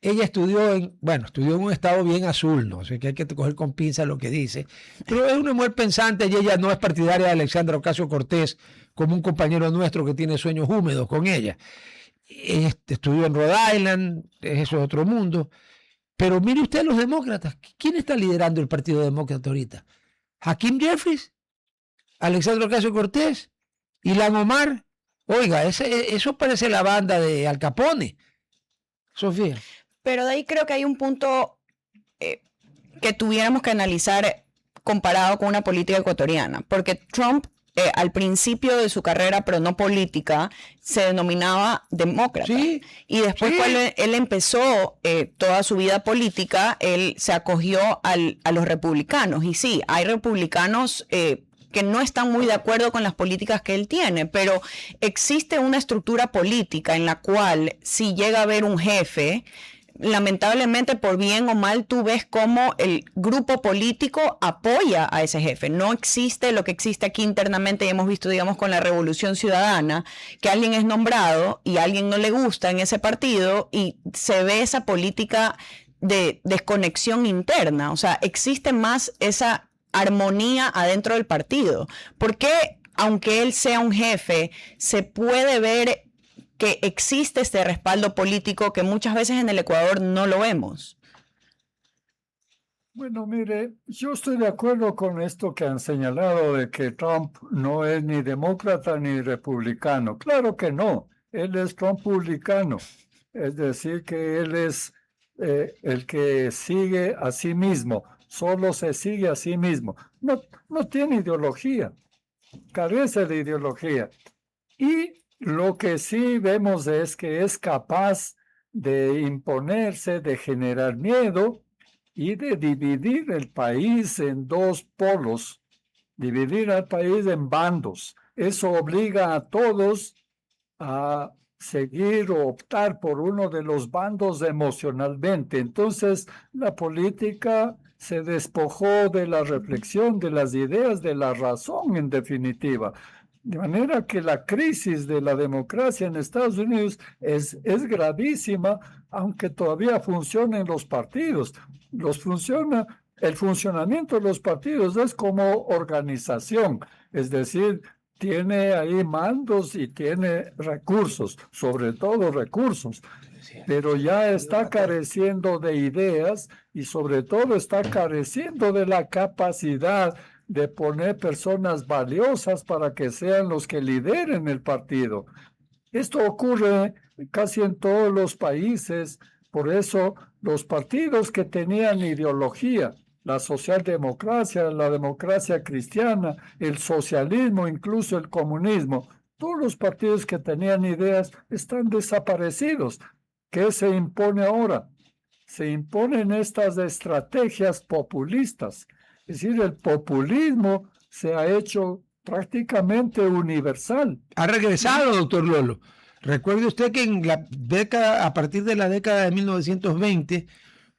Ella estudió en un estado bien azul, ¿no? O sea, que hay que coger con pinza lo que dice. Pero es una mujer pensante y ella no es partidaria de Alexandra Ocasio-Cortez como un compañero nuestro que tiene sueños húmedos con ella. estudió en Rhode Island, eso es otro mundo. Pero mire usted los demócratas. ¿Quién está liderando el Partido Demócrata ahorita? ¿Hakeem Jeffries? ¿Alexandria Ocasio-Cortez? ¿Ilhan Omar? Oiga, eso parece la banda de Al Capone. Sofía. Pero de ahí creo que hay un punto que tuviéramos que analizar comparado con una política ecuatoriana, porque Trump al principio de su carrera, pero no política, se denominaba demócrata. Sí, y después sí. cuando él empezó toda su vida política, él se acogió a los republicanos. Y sí, hay republicanos que no están muy de acuerdo con las políticas que él tiene, pero existe una estructura política en la cual si llega a haber un jefe, lamentablemente, por bien o mal, tú ves cómo el grupo político apoya a ese jefe. No existe lo que existe aquí internamente, y hemos visto, digamos, con la Revolución Ciudadana, que alguien es nombrado y a alguien no le gusta en ese partido y se ve esa política de desconexión interna. O sea, existe más esa armonía adentro del partido. ¿Por qué, aunque él sea un jefe, se puede ver que existe este respaldo político que muchas veces en el Ecuador no lo vemos? Bueno, mire, yo estoy de acuerdo con esto que han señalado de que Trump no es ni demócrata ni republicano. Claro que no, él es trumpulicano, es decir, que él es el que sigue a sí mismo, solo se sigue a sí mismo. No tiene ideología, carece de ideología. Y lo que sí vemos es que es capaz de imponerse, de generar miedo y de dividir el país en dos polos, dividir al país en bandos. Eso obliga a todos a seguir o optar por uno de los bandos emocionalmente. Entonces, la política se despojó de la reflexión, de las ideas, de la razón, en definitiva. De manera que la crisis de la democracia en Estados Unidos es gravísima, aunque todavía funcionen los partidos. El funcionamiento de los partidos es como organización, es decir, tiene ahí mandos y tiene recursos, sobre todo recursos, pero ya está careciendo de ideas y sobre todo está careciendo de la capacidad de poner personas valiosas para que sean los que lideren el partido. Esto ocurre casi en todos los países, por eso los partidos que tenían ideología, la socialdemocracia, la democracia cristiana, el socialismo, incluso el comunismo, todos los partidos que tenían ideas están desaparecidos. ¿Qué se impone ahora? Se imponen estas estrategias populistas. Es decir, el populismo se ha hecho prácticamente universal. Ha regresado, doctor Lolo. Recuerde usted que en la década, a partir de la década de 1920,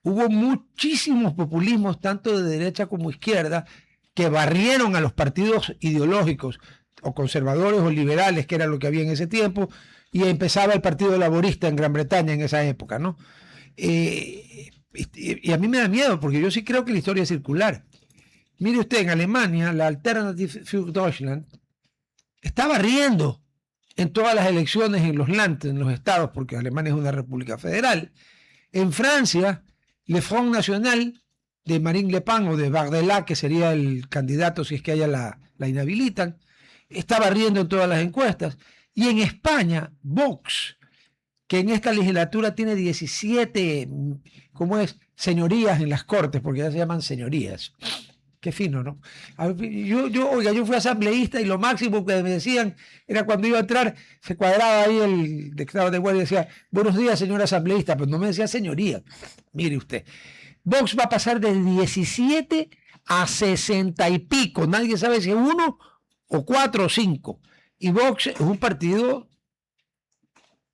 hubo muchísimos populismos, tanto de derecha como izquierda, que barrieron a los partidos ideológicos, o conservadores o liberales, que era lo que había en ese tiempo, y empezaba el Partido Laborista en Gran Bretaña en esa época, ¿no? Y a mí me da miedo, porque yo sí creo que la historia es circular. Mire usted, en Alemania, la Alternative für Deutschland está barriendo en todas las elecciones en los Land, en los estados, porque Alemania es una república federal. En Francia, Le Front National de Marine Le Pen o de Bardella, que sería el candidato si es que a ella la inhabilitan, está barriendo en todas las encuestas. Y en España, Vox, que en esta legislatura tiene 17, señorías en las cortes, porque ya se llaman señorías. Qué fino, ¿no? Yo fui asambleísta y lo máximo que me decían era cuando iba a entrar, se cuadraba ahí el declarado de guardia y decía, buenos días, señor asambleísta, pero no me decía señoría. Mire usted, Vox va a pasar de 17 a 60 y pico, nadie sabe si es 1 o 4 o 5. Y Vox es un partido,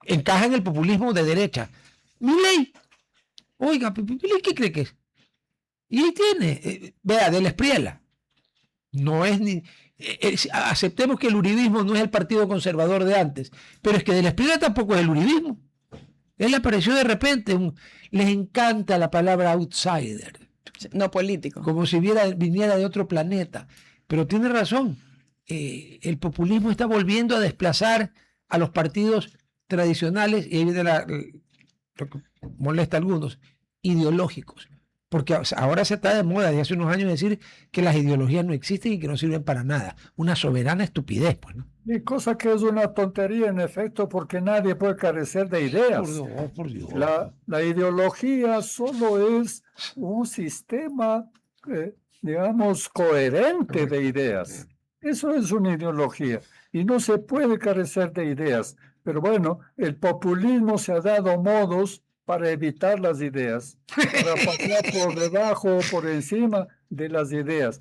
encaja en el populismo de derecha. Milei, oiga, ¿Milei qué cree que es? Y ahí tiene, vea, del Espriella. No es ni. Aceptemos que el uribismo no es el partido conservador de antes, pero es que del Espriella tampoco es el uribismo. Él apareció de repente, les encanta la palabra outsider. No político. Como si viniera de otro planeta. Pero tiene razón, el populismo está volviendo a desplazar a los partidos tradicionales, y ahí viene lo que molesta a algunos, ideológicos. Porque ahora se está de moda desde hace unos años decir que las ideologías no existen y que no sirven para nada. Una soberana estupidez, pues, ¿no? Y cosa que es una tontería en efecto, porque nadie puede carecer de Por ideas. Dios, por Dios. La ideología solo es un sistema, digamos, coherente de ideas. Eso es una ideología y no se puede carecer de ideas. Pero bueno, el populismo se ha dado modos para evitar las ideas, para pasar por debajo o por encima de las ideas.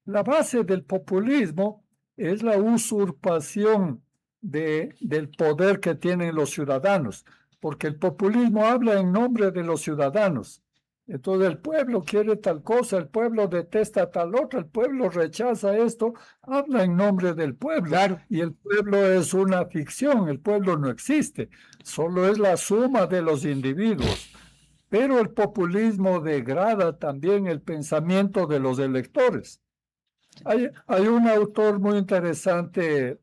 La base del populismo es la usurpación del poder que tienen los ciudadanos, porque el populismo habla en nombre de los ciudadanos. Entonces el pueblo quiere tal cosa, el pueblo detesta tal otra, el pueblo rechaza esto, habla en nombre del pueblo. Claro. Y el pueblo es una ficción, el pueblo no existe, solo es la suma de los individuos. Pero el populismo degrada también el pensamiento de los electores. Hay un autor muy interesante,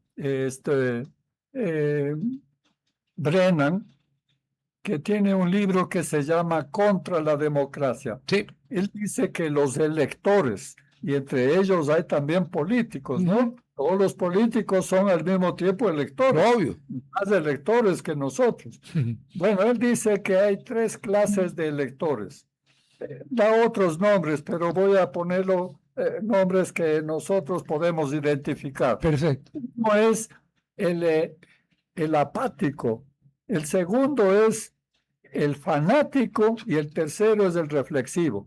Brennan, que tiene un libro que se llama Contra la democracia. Sí. Él dice que los electores, y entre ellos hay también políticos, ¿no? Ujú. Todos los políticos son al mismo tiempo electores, Obvio. más electores que nosotros. Bueno, él dice que hay 3 clases de electores. Da otros nombres, pero voy a ponerlo nombres que nosotros podemos identificar. Perfecto. Uno es el apático, el segundo es el fanático y el tercero es el reflexivo.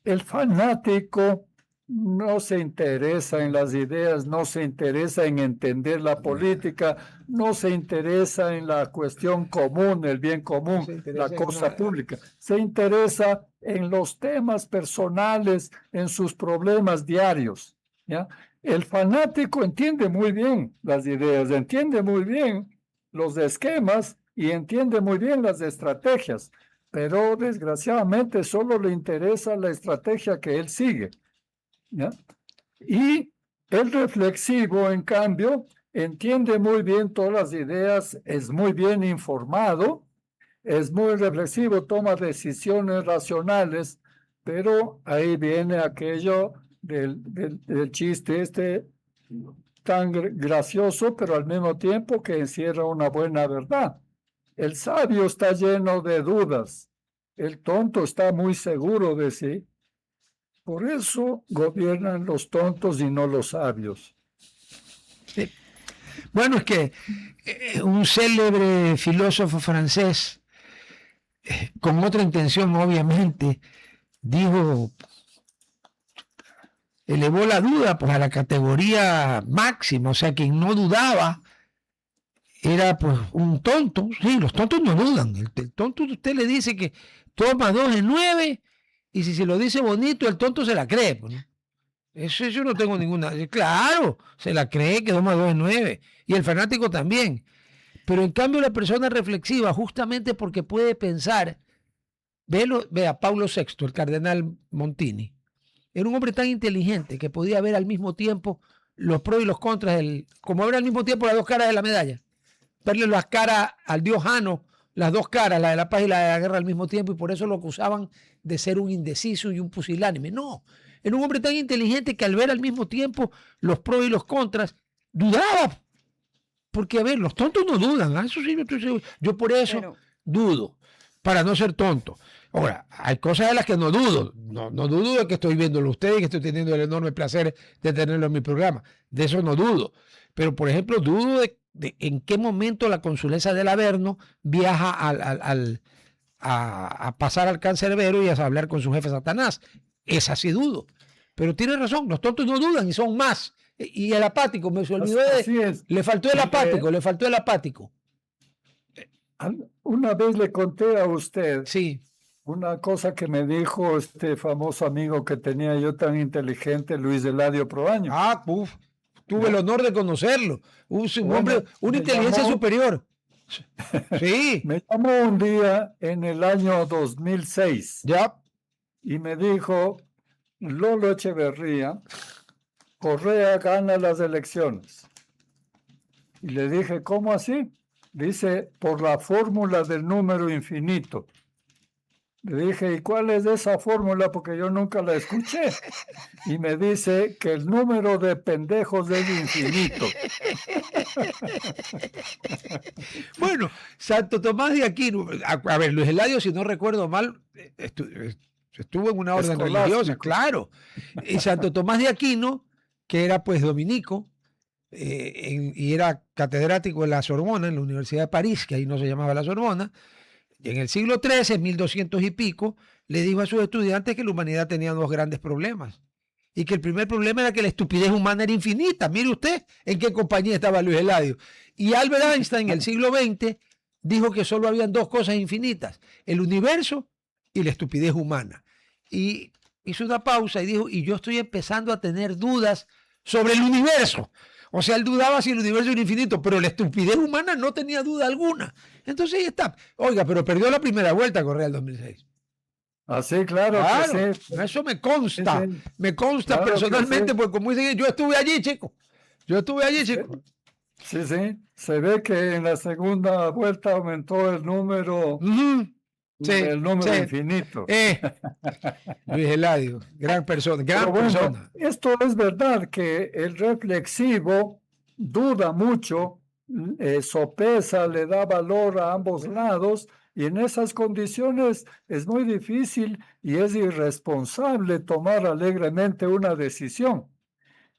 El fanático no se interesa en las ideas, no se interesa en entender la política, no se interesa en la cuestión común, el bien común, la cosa pública. Se interesa en los temas personales, en sus problemas diarios, ¿ya? El fanático entiende muy bien las ideas, entiende muy bien los esquemas y entiende muy bien las estrategias, pero desgraciadamente solo le interesa la estrategia que él sigue, ¿ya? Y el reflexivo, en cambio, entiende muy bien todas las ideas, es muy bien informado, es muy reflexivo, toma decisiones racionales, pero ahí viene aquello del chiste tan gracioso, pero al mismo tiempo que encierra una buena verdad. El sabio está lleno de dudas, el tonto está muy seguro de sí. Por eso gobiernan los tontos y no los sabios. Sí. Bueno, es que un célebre filósofo francés, con otra intención obviamente, dijo, elevó la duda pues a la categoría máxima, o sea, quien no dudaba era pues un tonto. Sí, los tontos no dudan. El tonto usted le dice que toma 2 en 9 y si se lo dice bonito, el tonto se la cree. Pues, ¿no? Eso yo no tengo ninguna. Claro, se la cree que toma 2 en 9 y el fanático también. Pero en cambio la persona reflexiva, justamente porque puede pensar, vea Paulo VI, el cardenal Montini, era un hombre tan inteligente que podía ver al mismo tiempo los pros y los contras, como ver al mismo tiempo las 2 caras de la medalla. Verle las caras al dios Jano, las 2 caras, la de la paz y la de la guerra al mismo tiempo, y por eso lo acusaban de ser un indeciso y un pusilánime. No, era un hombre tan inteligente que al ver al mismo tiempo los pros y los contras, dudaba. Porque, a ver, los tontos no dudan, ¿eh? Eso sí, yo estoy seguro. Yo por eso dudo, para no ser tonto. Ahora, hay cosas de las que no dudo. No dudo de que estoy viéndolo a ustedes y que estoy teniendo el enorme placer de tenerlo en mi programa. De eso no dudo. Pero, por ejemplo, dudo de en qué momento la consulesa del Averno viaja a pasar al cancerbero y a hablar con su jefe Satanás. Esa sí dudo. Pero tiene razón, los tontos no dudan y son más. Y el apático, me se olvidó le faltó el apático, le faltó el apático. Una vez le conté a usted sí. Una cosa que me dijo este famoso amigo que tenía yo tan inteligente, Luis Eladio Proaño. Ah, tuve el honor de conocerlo. Un hombre, una inteligencia superior. Sí. Me llamó un día en el año 2006. Ya. Y me dijo, Lolo Echeverría, Correa gana las elecciones. Y le dije, ¿cómo así? Dice, por la fórmula del número infinito. Le dije, ¿y cuál es esa fórmula? Porque yo nunca la escuché. Y me dice que el número de pendejos es infinito. Bueno, Santo Tomás de Aquino, a ver, Luis Eladio, si no recuerdo mal, estuvo en una orden religiosa, Escolástico. claro. Y Santo Tomás de Aquino, que era pues dominico, y era catedrático en la Sorbona, en la Universidad de París, que ahí no se llamaba la Sorbona, y en el siglo XIII, en 1200 y pico, le dijo a sus estudiantes que la humanidad tenía dos grandes problemas. Y que el primer problema era que la estupidez humana era infinita. Mire usted en qué compañía estaba Luis Eladio. Y Albert Einstein, en el siglo XX, dijo que solo habían dos cosas infinitas: el universo y la estupidez humana. Y hizo una pausa y dijo, y yo estoy empezando a tener dudas sobre el universo. O sea, él dudaba si el universo era infinito, pero la estupidez humana no tenía duda alguna. Entonces ahí está. Oiga, pero perdió la primera vuelta Correa el 2006. Así, claro Claro, que sí. eso me consta. Sí, sí. Me consta Claro que personalmente, sí. pues como dicen, yo estuve allí, chico. Yo estuve allí, chico. Sí, sí. Se ve que en la segunda vuelta aumentó el número, Ujú. Sí, el número sí. infinito. Luis Eladio, gran persona, Pero gran bueno, persona. esto es verdad que el reflexivo duda mucho, sopesa, le da valor a ambos lados y en esas condiciones es muy difícil y es irresponsable tomar alegremente una decisión.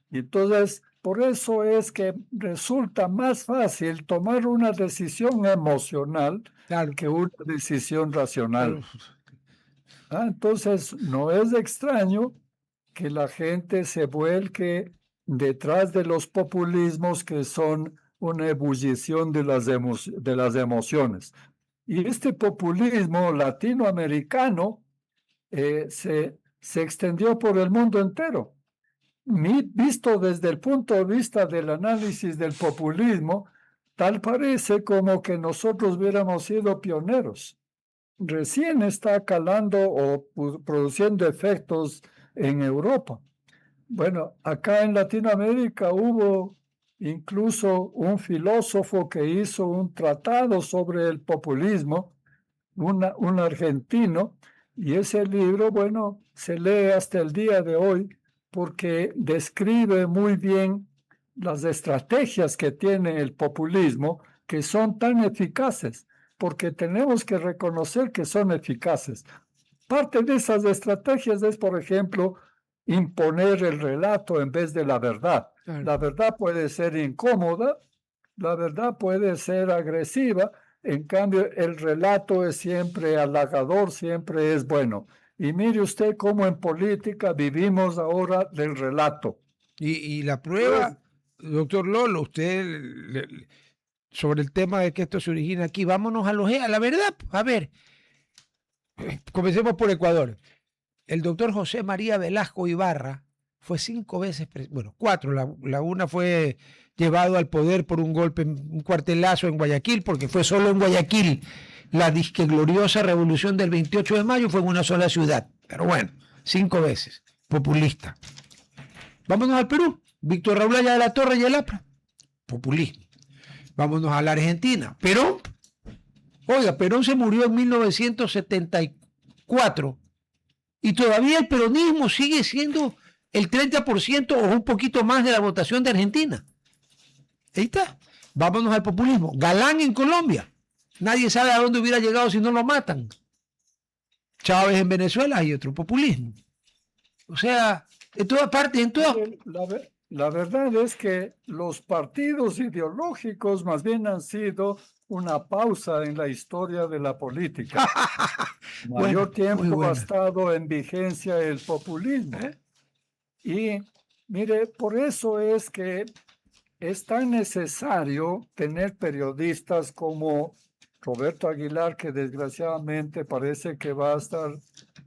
Y entonces, por eso es que resulta más fácil tomar una decisión emocional Claro, que una decisión racional. claro. Entonces, no es extraño que la gente se vuelque detrás de los populismos que son una ebullición de de las emociones. Y este populismo latinoamericano se extendió por el mundo entero. Visto desde el punto de vista del análisis del populismo, tal parece como que nosotros hubiéramos sido pioneros. Recién está calando o produciendo efectos en Europa. Bueno, acá en Latinoamérica hubo incluso un filósofo que hizo un tratado sobre el populismo, un argentino, y ese libro, bueno, se lee hasta el día de hoy porque describe muy bien las estrategias que tiene el populismo, que son tan eficaces, porque tenemos que reconocer que son eficaces. Parte de esas estrategias es, por ejemplo, imponer el relato en vez de la verdad. Claro. La verdad puede ser incómoda, la verdad puede ser agresiva, en cambio el relato es siempre halagador, siempre es bueno. Y mire usted cómo en política vivimos ahora del relato. Y la prueba, doctor Lolo, sobre el tema de que esto se origina aquí, vámonos a la verdad. A ver, comencemos por Ecuador. El doctor José María Velasco Ibarra fue 5 veces, bueno, 4, la una fue llevado al poder por un golpe, un cuartelazo en Guayaquil, porque fue solo en Guayaquil. La disque gloriosa revolución del 28 de mayo fue en una sola ciudad, pero bueno, 5 veces, populista. Vámonos al Perú, Víctor Raúl Aya de la Torre y el APRA, populismo. Vámonos a la Argentina, Perón. Oiga, Perón se murió en 1974 y todavía el peronismo sigue siendo el 30% o un poquito más de la votación de Argentina. Ahí está. Vámonos al populismo. Galán en Colombia. Nadie sabe a dónde hubiera llegado si no lo matan. Chávez en Venezuela y otro populismo. O sea, en todas partes, en todas. La verdad es que los partidos ideológicos más bien han sido una pausa en la historia de la política. Mayor Bueno, tiempo ha estado en vigencia el populismo. Y mire, por eso es que es tan necesario tener periodistas como Roberto Aguilar, que desgraciadamente parece que va a estar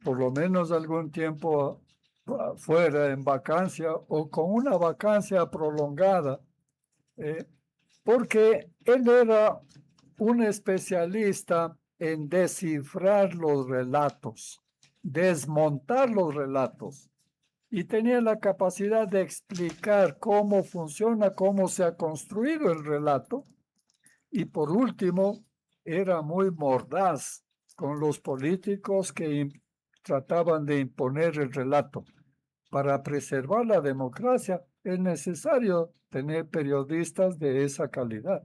por lo menos algún tiempo fuera en vacancia o con una vacancia prolongada, porque él era un especialista en descifrar los relatos, desmontar los relatos, y tenía la capacidad de explicar cómo funciona, cómo se ha construido el relato, Y por último, era muy mordaz con los políticos que trataban de imponer el relato. Para preservar la democracia es necesario tener periodistas de esa calidad.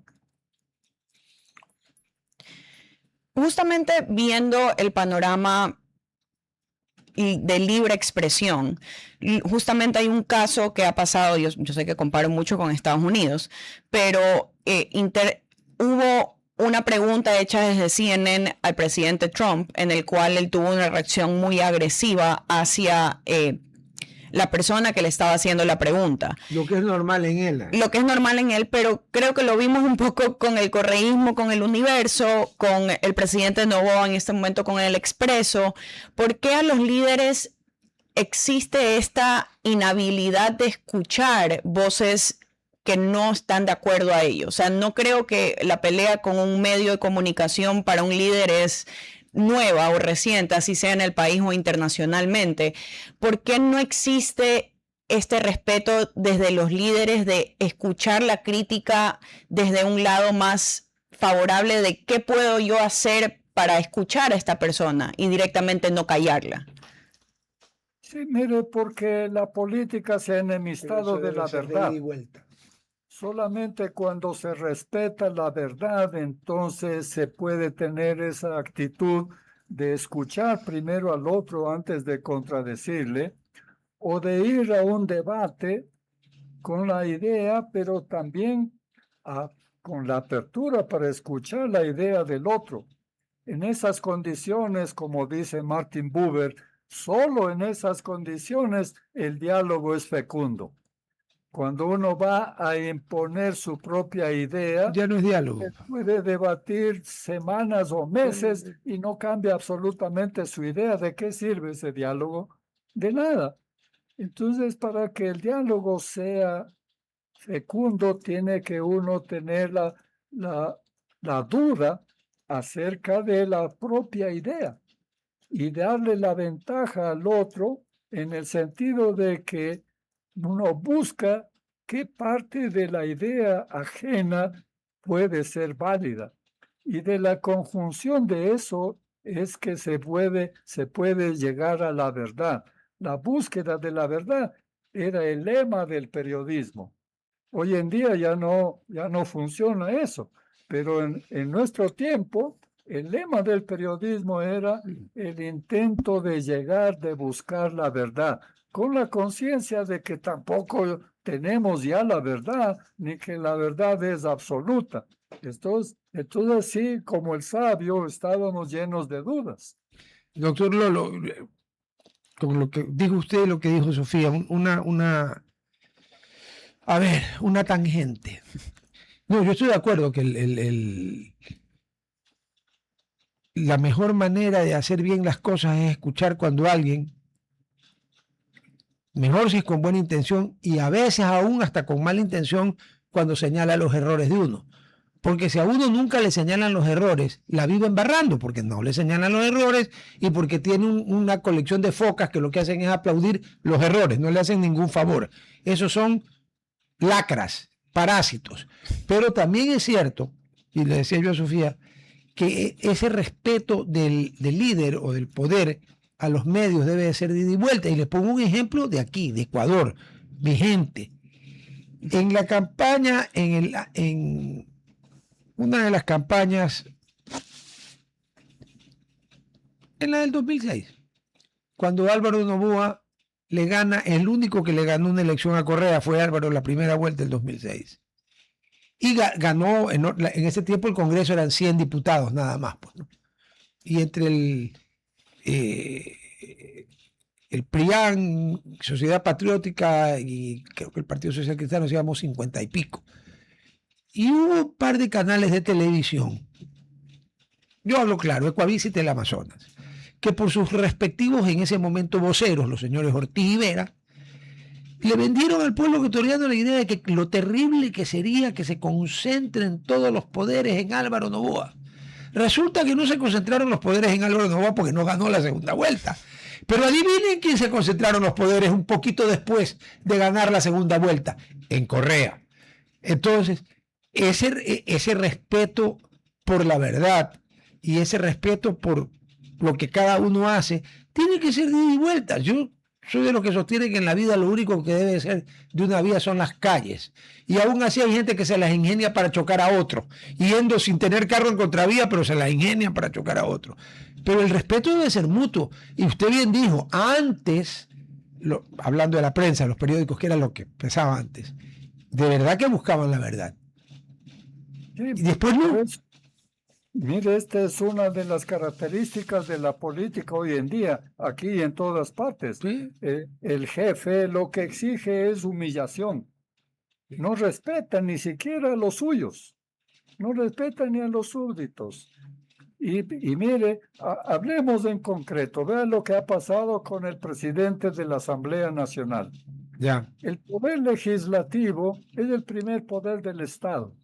Justamente viendo el panorama de libre expresión, justamente hay un caso que ha pasado, yo sé que comparo mucho con Estados Unidos, pero hubo una pregunta hecha desde CNN al presidente Trump, en el cual él tuvo una reacción muy agresiva hacia la persona que le estaba haciendo la pregunta. Lo que es normal en él. Lo que es normal en él, pero creo que lo vimos un poco con el correísmo, con el Universo, con el presidente Noboa en este momento con el Expreso. ¿Por qué a los líderes existe esta inhabilidad de escuchar voces que no están de acuerdo a ellos? O sea, no creo que la pelea con un medio de comunicación para un líder es nueva o reciente, así sea en el país o internacionalmente. ¿Por qué no existe este respeto desde los líderes de escuchar la crítica desde un lado más favorable de qué puedo yo hacer para escuchar a esta persona y directamente no callarla? Sí, mire, porque la política se ha enemistado de la verdad. Solamente cuando se respeta la verdad, entonces se puede tener esa actitud de escuchar primero al otro antes de contradecirle, o de ir a un debate con la idea, pero también con la apertura para escuchar la idea del otro. En esas condiciones, como dice Martin Buber, solo en esas condiciones el diálogo es fecundo. Cuando uno va a imponer su propia idea, ya no es diálogo. Puede debatir semanas o meses y no cambia absolutamente su idea. ¿De qué sirve ese diálogo? De nada. Entonces, para que el diálogo sea fecundo, tiene que uno tener la duda acerca de la propia idea y darle la ventaja al otro en el sentido de que uno busca qué parte de la idea ajena puede ser válida. Y de la conjunción de eso es que se puede llegar a la verdad. La búsqueda de la verdad era el lema del periodismo. Hoy en día ya no funciona eso, pero en nuestro tiempo el lema del periodismo era el intento de buscar la verdad, con la conciencia de que tampoco tenemos ya la verdad, ni que la verdad es absoluta. Entonces sí, como el sabio, estábamos llenos de dudas. Doctor Lolo, con lo que dijo usted y lo que dijo Sofía, una tangente. No, yo estoy de acuerdo que la mejor manera de hacer bien las cosas es escuchar cuando alguien, mejor si es con buena intención y a veces aún hasta con mala intención, cuando señala los errores de uno. Porque si a uno nunca le señalan los errores, la vive embarrando, porque no le señalan los errores y porque tiene una colección de focas que lo que hacen es aplaudir los errores, no le hacen ningún favor. Esos son lacras, parásitos. Pero también es cierto, y le decía yo a Sofía, que ese respeto del líder o del poder a los medios debe de ser de ida y vuelta. Y les pongo un ejemplo de aquí, de Ecuador, mi gente. En la campaña, en una de las campañas, en la del 2006, cuando Álvaro Noboa le gana, el único que le ganó una elección a Correa fue Álvaro en la primera vuelta del 2006. Y ganó, en ese tiempo el Congreso eran 100 diputados nada más. Pues, ¿no? Y entre el PRIAN, Sociedad Patriótica y creo que el Partido Social Cristiano íbamos 50 y pico. Y hubo un par de canales de televisión, yo hablo claro, Ecuavisa y Teleamazonas, que por sus respectivos en ese momento voceros, los señores Ortiz y Vera, le vendieron al pueblo ecuatoriano la idea de que lo terrible que sería que se concentren todos los poderes en Álvaro Noboa. Resulta que no se concentraron los poderes en Álvaro Noboa porque no ganó la segunda vuelta. Pero adivinen quién se concentraron los poderes un poquito después de ganar la segunda vuelta, en Correa. Entonces, ese respeto por la verdad y ese respeto por lo que cada uno hace, tiene que ser de ida y vuelta. Yo soy de los que sostiene que en la vida lo único que debe ser de una vida son las calles. Y aún así hay gente que se las ingenia para chocar a otro, yendo sin tener carro en contravía, pero se las ingenian para chocar a otro. Pero el respeto debe ser mutuo. Y usted bien dijo, antes, hablando de la prensa, los periódicos, que era lo que pesaba antes, de verdad que buscaban la verdad. Sí, Y después no. pues, mire, esta es una de las características de la política hoy en día, aquí y en todas partes. Sí. El jefe lo que exige es humillación. No respeta ni siquiera a los suyos, no respeta ni a los súbditos. Y mire, hablemos en concreto, vea lo que ha pasado con el presidente de la Asamblea Nacional. Ya. El poder legislativo es el primer poder del Estado,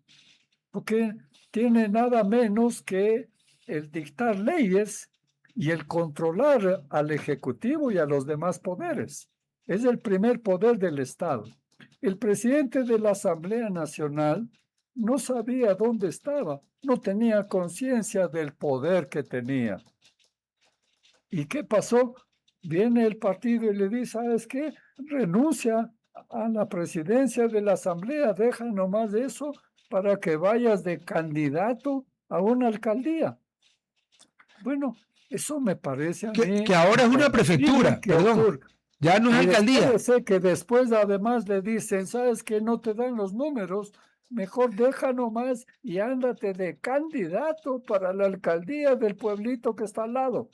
porque tiene nada menos que el dictar leyes y el controlar al Ejecutivo y a los demás poderes. Es el primer poder del Estado. El presidente de la Asamblea Nacional no sabía dónde estaba, no tenía conciencia del poder que tenía. ¿Y qué pasó? Viene el partido y le dice, ¿sabes qué? Renuncia a la presidencia de la Asamblea, deja nomás eso para que vayas de candidato a una alcaldía. Bueno, eso me parece a mí... Que ahora es una prefectura, perdón. Ya no es alcaldía. Parece que después además le dicen, ¿sabes qué? No te dan los números, mejor deja nomás y ándate de candidato para la alcaldía del pueblito que está al lado.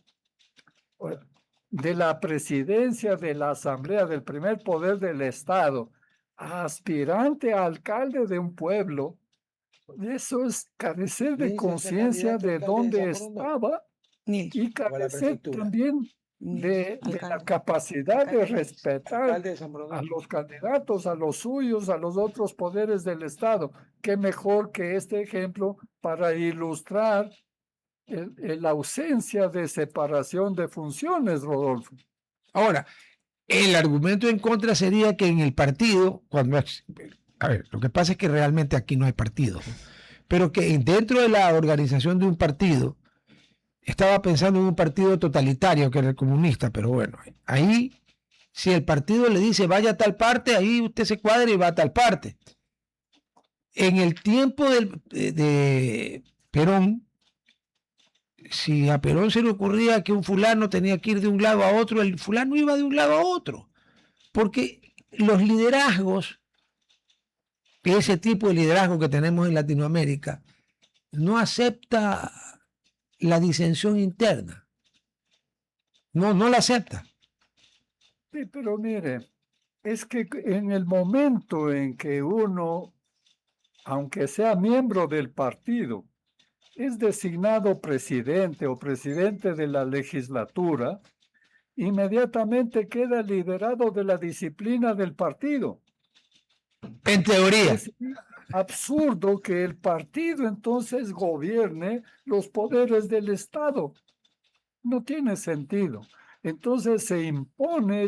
De la presidencia de la Asamblea, del primer poder del Estado, aspirante a alcalde de un pueblo, eso es carecer de conciencia de dónde estaba y carecer también de la capacidad de respetar a los candidatos, a los suyos, a los otros poderes del Estado. Qué mejor que este ejemplo para ilustrar la ausencia de separación de funciones, Rodolfo. Ahora, el argumento en contra sería que en el partido, a ver, lo que pasa es que realmente aquí no hay partido, ¿no? Pero que dentro de la organización de un partido, estaba pensando en un partido totalitario que era el comunista, pero bueno, ahí, si el partido le dice vaya a tal parte, ahí usted se cuadra y va a tal parte. En el tiempo de Perón, si a Perón se le ocurría que un fulano tenía que ir de un lado a otro, el fulano iba de un lado a otro, porque los liderazgos, ese tipo de liderazgo que tenemos en Latinoamérica, no acepta la disensión interna. No la acepta. Sí, pero mire, es que en el momento en que uno, aunque sea miembro del partido, es designado presidente o presidente de la legislatura, inmediatamente queda liberado de la disciplina del partido. En teoría. Es absurdo que el partido entonces gobierne los poderes del Estado. No tiene sentido. Entonces se impone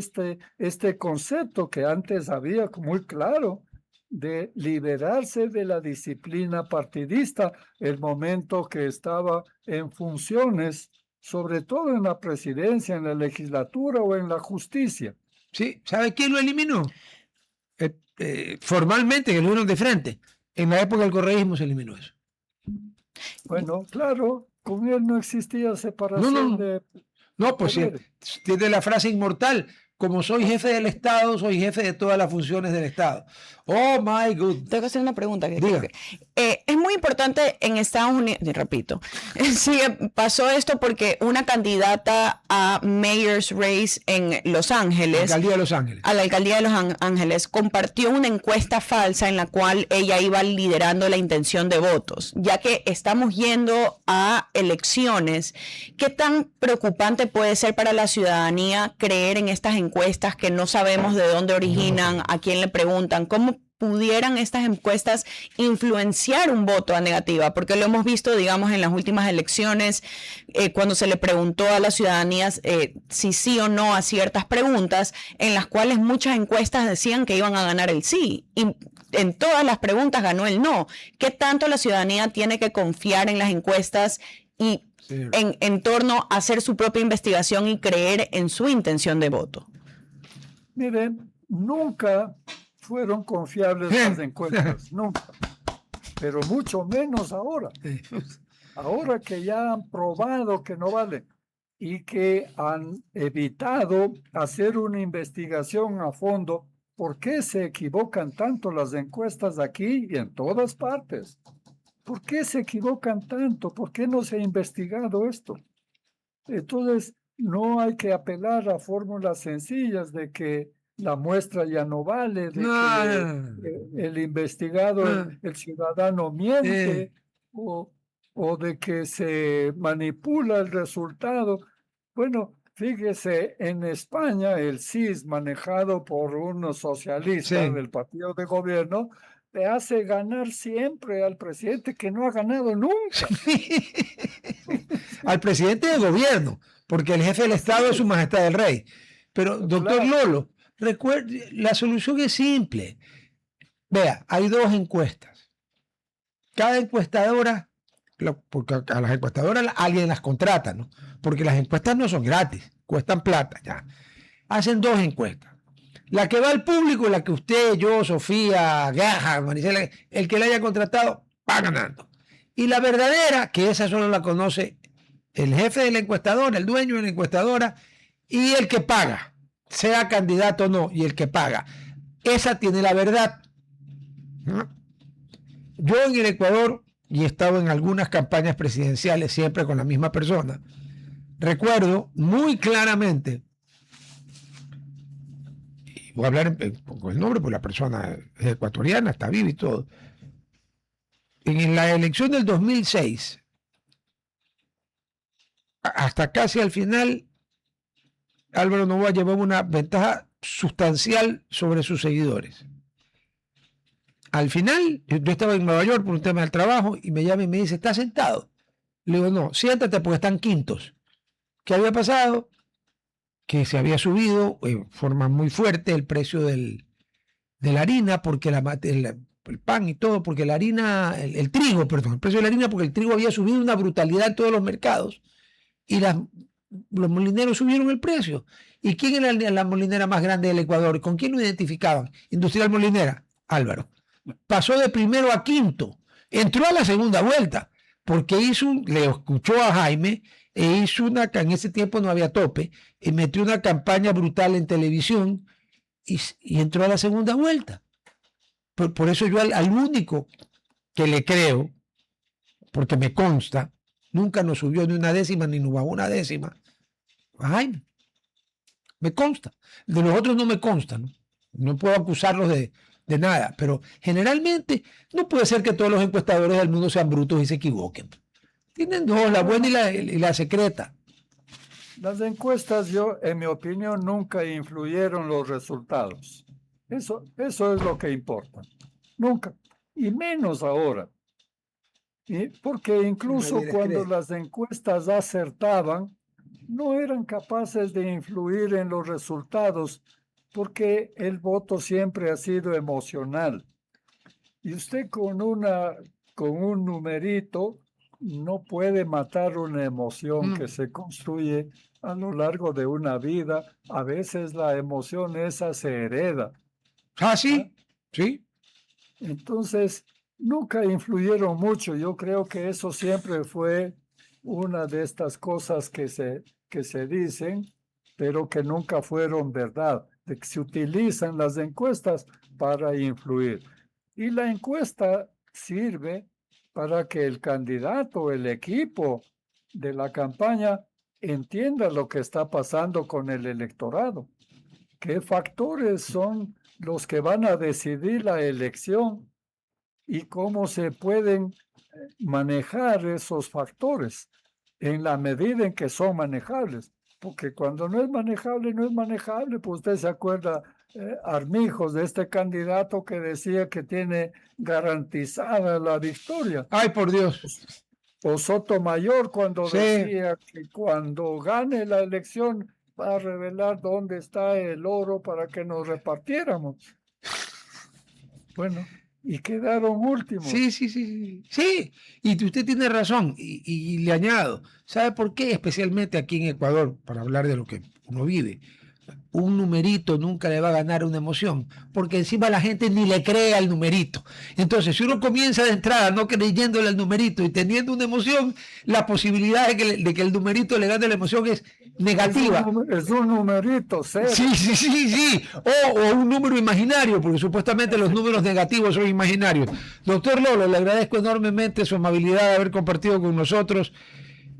este concepto que antes había muy claro de liberarse de la disciplina partidista el momento que estaba en funciones, sobre todo en la presidencia, en la legislatura o en la justicia. Sí, ¿sabe quién lo eliminó? Formalmente, el uno de frente. En la época del correísmo se eliminó eso. Bueno, claro, con él no existía separación de... No, pues tiene la frase inmortal, como soy jefe del Estado, soy jefe de todas las funciones del Estado. Oh, my God. Tengo que hacer una pregunta. Diga. Es muy importante en Estados Unidos, repito, sí, pasó esto porque una candidata a Mayor's Race en Los Ángeles, Alcaldía de Los Ángeles, a la alcaldía de Los Ángeles, compartió una encuesta falsa en la cual ella iba liderando la intención de votos. Ya que estamos yendo a elecciones, ¿qué tan preocupante puede ser para la ciudadanía creer en estas encuestas que no sabemos de dónde originan, a quién le preguntan? ¿Cómo pudieran estas encuestas influenciar un voto a negativa? Porque lo hemos visto, digamos, en las últimas elecciones, cuando se le preguntó a las ciudadanías si sí o no a ciertas preguntas, en las cuales muchas encuestas decían que iban a ganar el sí. Y en todas las preguntas ganó el no. ¿Qué tanto la ciudadanía tiene que confiar en las encuestas y Sí. en torno a hacer su propia investigación y creer en su intención de voto? Miren, nunca fueron confiables las encuestas, nunca, pero mucho menos ahora. Ahora que ya han probado que no vale y que han evitado hacer una investigación a fondo, ¿por qué se equivocan tanto las encuestas aquí y en todas partes? ¿Por qué se equivocan tanto? ¿Por qué no se ha investigado esto? Entonces, no hay que apelar a fórmulas sencillas de que la muestra ya no vale, de que el investigado, el ciudadano miente, o de que se manipula el resultado. Bueno, fíjese, en España el CIS, manejado por unos socialistas Sí. del partido de gobierno, le hace ganar siempre al presidente que no ha ganado nunca. Al presidente del gobierno, porque el jefe del Estado es su majestad el rey. Pero, doctor Claro. Lolo, recuerde, la solución es simple. Vea, hay dos encuestas. Cada encuestadora, porque a las encuestadoras alguien las contrata, ¿no? Porque las encuestas no son gratis, cuestan plata ya. Hacen dos encuestas. La que va al público, la que usted, yo, Sofía, Gaja, Maricela, el que la haya contratado, va ganando. Y la verdadera, que esa solo la conoce el jefe de la encuestadora, el dueño de la encuestadora y el que paga, sea candidato o no, y el que paga. Esa tiene la verdad. Yo en el Ecuador, y he estado en algunas campañas presidenciales siempre con la misma persona, recuerdo muy claramente, y voy a hablar con el nombre porque la persona es ecuatoriana, está viva y todo, en la elección del 2006, hasta casi al final, Álvaro Noboa llevaba una ventaja sustancial sobre sus seguidores. Al final, yo estaba en Nueva York por un tema del trabajo y me llama y me dice, ¿estás sentado? Le digo, no, siéntate porque están quintos. ¿Qué había pasado? Que se había subido de forma muy fuerte el precio de la harina, porque el pan y todo, porque la harina, el trigo, perdón, el precio de la harina, porque el trigo había subido una brutalidad en todos los mercados y los molineros subieron el precio. ¿Y quién era la molinera más grande del Ecuador? ¿Con quién lo identificaban? Industrial Molinera, Álvaro. Pasó de primero a quinto, entró a la segunda vuelta, porque le escuchó a Jaime e hizo en ese tiempo no había tope, y metió una campaña brutal en televisión y entró a la segunda vuelta. Por eso yo al único que le creo, porque me consta, nunca nos subió ni una décima ni nos bajó una décima, a Jaime. Me consta. De los otros no me consta, ¿no? No puedo acusarlos de nada, pero generalmente no puede ser que todos los encuestadores del mundo sean brutos y se equivoquen. Tienen dos, la buena y la secreta. Las encuestas, en mi opinión, nunca influyeron los resultados. Eso es lo que importa. Nunca. Y menos ahora. Porque incluso Nadie les cuando cree. las encuestas acertaban, no eran capaces de influir en los resultados, porque el voto siempre ha sido emocional. Y usted con un numerito no puede matar una emoción que se construye a lo largo de una vida. A veces la emoción esa se hereda. Ah, sí, sí. Entonces, nunca influyeron mucho. Yo creo que eso siempre fue una de estas cosas que se dicen, pero que nunca fueron verdad, de que se utilizan las encuestas para influir. Y la encuesta sirve para que el candidato, el equipo de la campaña entienda lo que está pasando con el electorado, qué factores son los que van a decidir la elección y cómo se pueden manejar esos factores en la medida en que son manejables. Porque cuando no es manejable, no es manejable. Pues usted se acuerda, Armijos, de este candidato que decía que tiene garantizada la victoria. Ay, por Dios. O Sotomayor cuando Sí. decía que cuando gane la elección va a revelar dónde está el oro para que nos repartiéramos. Bueno, y quedaron últimos. Sí, y usted tiene razón, y le añado, ¿sabe por qué? Especialmente aquí en Ecuador, para hablar de lo que uno vive. Un numerito nunca le va a ganar una emoción, porque encima la gente ni le cree al numerito. Entonces, si uno comienza de entrada no creyéndole al numerito y teniendo una emoción, la posibilidad de que el numerito le gane la emoción es negativa. Es un numerito, cero. Sí. O un número imaginario, porque supuestamente los números negativos son imaginarios. Doctor Lolo, le agradezco enormemente su amabilidad de haber compartido con nosotros.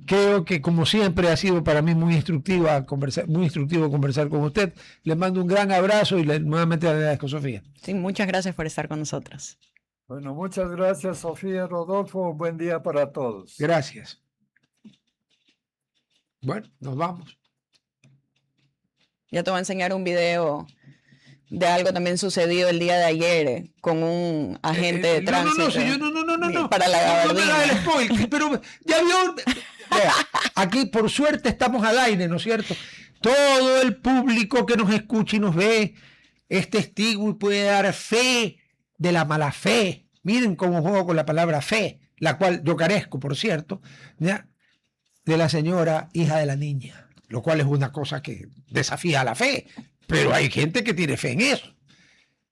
Creo que, como siempre, ha sido para mí muy instructivo conversar con usted. Le mando un gran abrazo y nuevamente le agradezco, Sofía. Sí, muchas gracias por estar con nosotros. Bueno, muchas gracias, Sofía, Rodolfo. Buen día para todos. Gracias. Bueno, nos vamos. Ya te voy a enseñar un video de algo también sucedido el día de ayer con un agente de tránsito. No. Para la gabardina. No me haga el spoiler, pero ya vio. Vea, aquí por suerte estamos al aire, ¿no es cierto? Todo el público que nos escucha y nos ve es testigo y puede dar fe de la mala fe. Miren cómo juego con la palabra fe, la cual yo carezco, por cierto, ¿ya? De la señora hija de la niña, lo cual es una cosa que desafía la fe, pero hay gente que tiene fe en eso.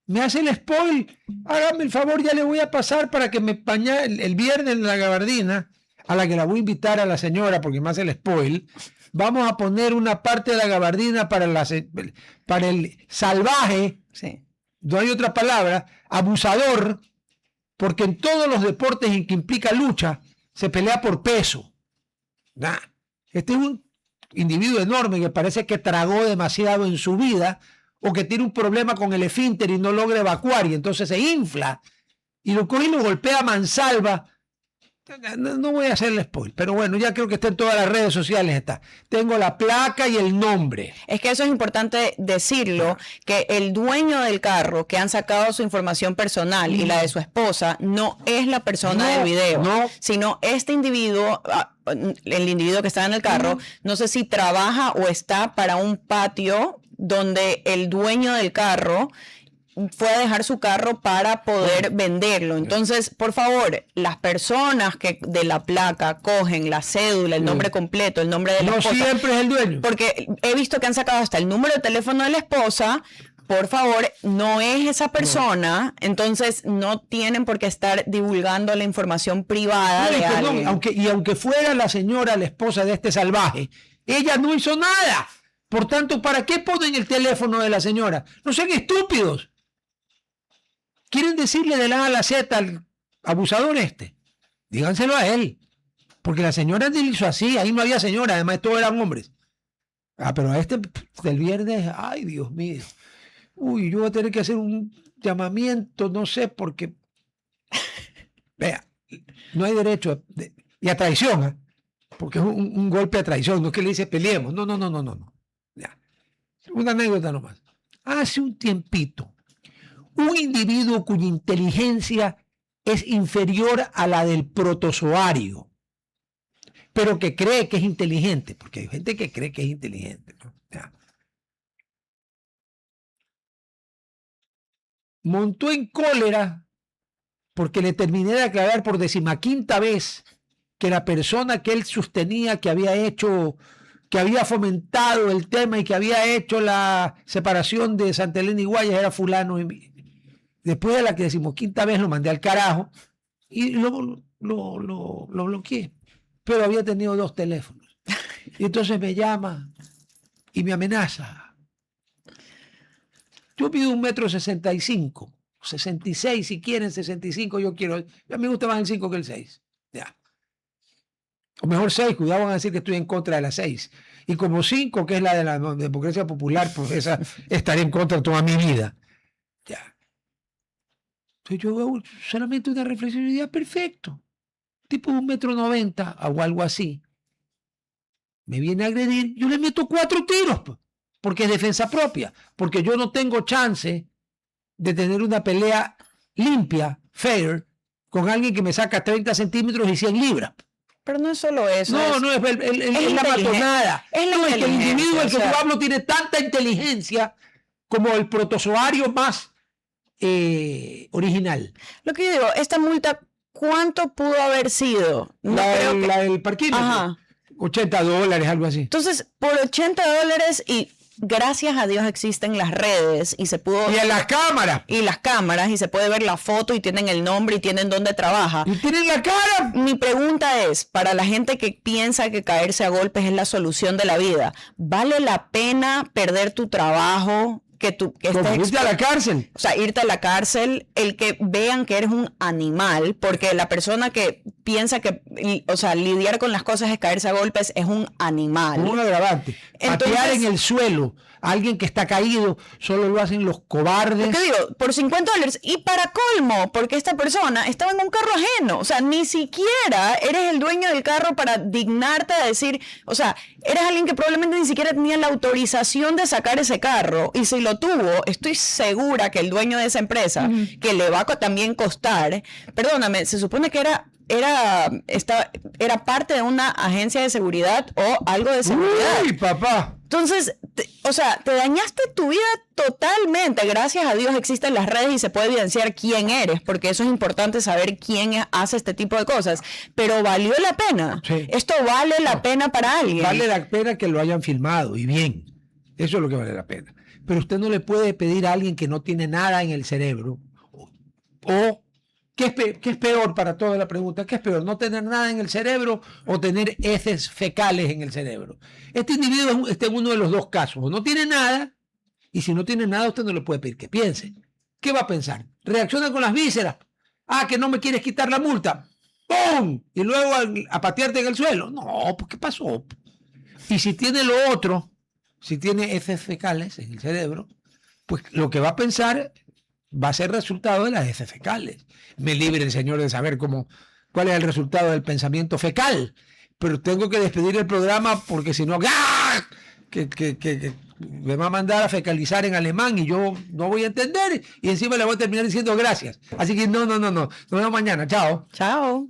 Me hace el spoil, hágame el favor, ya le voy a pasar para que me pañe el viernes en la gabardina, a la que la voy a invitar a la señora porque me hace el spoil. Vamos a poner una parte de la gabardina para el salvaje, sí. No hay otra palabra, abusador, porque en todos los deportes en que implica lucha se pelea por peso. Nah. Este es un individuo enorme que parece que tragó demasiado en su vida o que tiene un problema con el esfínter y no logra evacuar y entonces se infla y lo coge y lo golpea a mansalva. No voy a hacerle spoil, pero bueno, ya creo que está en todas las redes sociales. Está. Tengo la placa y el nombre. Es que eso es importante decirlo, que el dueño del carro que han sacado su información personal y la de su esposa no es la persona del video, sino este individuo, el individuo que está en el carro, no sé si trabaja o está para un patio donde el dueño del carro fue a dejar su carro para poder venderlo. Entonces, por favor, las personas que de la placa cogen la cédula, el nombre completo, el nombre de la esposa. No siempre es el dueño. Porque he visto que han sacado hasta el número de teléfono de la esposa. Por favor, no es esa persona, entonces no tienen por qué estar divulgando la información privada de alguien. Aunque fuera la señora, la esposa de este salvaje, ella no hizo nada. Por tanto, ¿para qué ponen el teléfono de la señora? No sean estúpidos. ¿Quieren decirle de la A a la Z al abusador este? Díganselo a él. Porque la señora le hizo así, ahí no había señora, además todos eran hombres. Pero a este del viernes, ay Dios mío. Uy, yo voy a tener que hacer un llamamiento, no sé, porque vea, no hay derecho y a traición, ¿eh? Porque es un golpe a traición, no es que le dice peleemos, no. Ya. Una anécdota nomás. Hace un tiempito, un individuo cuya inteligencia es inferior a la del protozoario, pero que cree que es inteligente, porque hay gente que cree que es inteligente, ¿no? Ya. Montó en cólera porque le terminé de aclarar por 15ª vez que la persona que él sostenía que había fomentado el tema y que había hecho la separación de Santa Elena y Guayas era fulano. Después de la 15ª vez lo mandé al carajo y lo bloqueé. Pero había tenido 2 teléfonos. Y entonces me llama y me amenaza. Yo pido 1,65 m, 66 si quieren, 65 yo quiero. A mí me gusta más el 5 que el 6. Ya. O mejor 6, cuidado, van a decir que estoy en contra de la 6. Y como 5, que es la de la democracia popular, pues esa estaré en contra toda mi vida. Ya. Entonces yo hago solamente una reflexión y digo, perfecto. Tipo 1,90 m o algo así. Me viene a agredir, yo le meto 4 tiros, pues. Porque es defensa propia, porque yo no tengo chance de tener una pelea limpia, fair, con alguien que me saca 30 centímetros y 100 libras. Pero no es solo eso. No, es la matonada. Es que el individuo del que yo hablo tiene tanta inteligencia como el protozoario más original. Lo que yo digo, esta multa, ¿cuánto pudo haber sido? No creo que- La del parquímetro. Ajá. $80, algo así. Entonces, por $80 y gracias a Dios existen las redes y se pudo... Y en las cámaras. y las cámaras y se puede ver la foto y tienen el nombre y tienen dónde trabaja. Y tienen la cara. Mi pregunta es, para la gente que piensa que caerse a golpes es la solución de la vida, ¿vale la pena perder tu trabajo? Que estés Irte a la cárcel. o sea, irte a la cárcel, el que vean que eres un animal, porque la persona que piensa que, o sea, lidiar con las cosas es caerse a golpes es un animal. Un agravante. Entonces- Patear en el suelo a alguien que está caído solo lo hacen los cobardes. ¿Qué digo? Por $50. Y para colmo, porque esta persona estaba en un carro ajeno. O sea, ni siquiera eres el dueño del carro para dignarte a decir, o sea, eres alguien que probablemente ni siquiera tenía la autorización de sacar ese carro. Y si lo tuvo, estoy segura que el dueño de esa empresa, que le va a también costar, perdóname, se supone que era parte de una agencia de seguridad o algo de seguridad. Uy, papá. Entonces, o sea, te dañaste tu vida totalmente. Gracias a Dios existen las redes y se puede evidenciar quién eres, porque eso es importante saber quién hace este tipo de cosas. Pero ¿valió la pena? Sí. ¿Esto vale la pena para alguien? Vale la pena que lo hayan filmado y bien. Eso es lo que vale la pena. Pero usted no le puede pedir a alguien que no tiene nada en el cerebro. O ¿qué es peor para toda la pregunta? ¿Qué es peor? ¿No tener nada en el cerebro o tener heces fecales en el cerebro? Este individuo está en uno de los dos casos. O no tiene nada, y si no tiene nada, usted no le puede pedir que piense. ¿Qué va a pensar? ¿Reacciona con las vísceras? Ah, que no me quieres quitar la multa. ¡Pum! Y luego a patearte en el suelo. No, pues ¿qué pasó? Y si tiene lo otro, si tiene heces fecales en el cerebro, pues lo que va a pensar va a ser resultado de las heces fecales. Me libre el Señor de saber cuál es el resultado del pensamiento fecal. Pero tengo que despedir el programa porque si no, ¡ah! que me va a mandar a fecalizar en alemán y yo no voy a entender y encima le voy a terminar diciendo gracias. Así que no. Nos vemos mañana. Chao. Chao.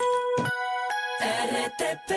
RTP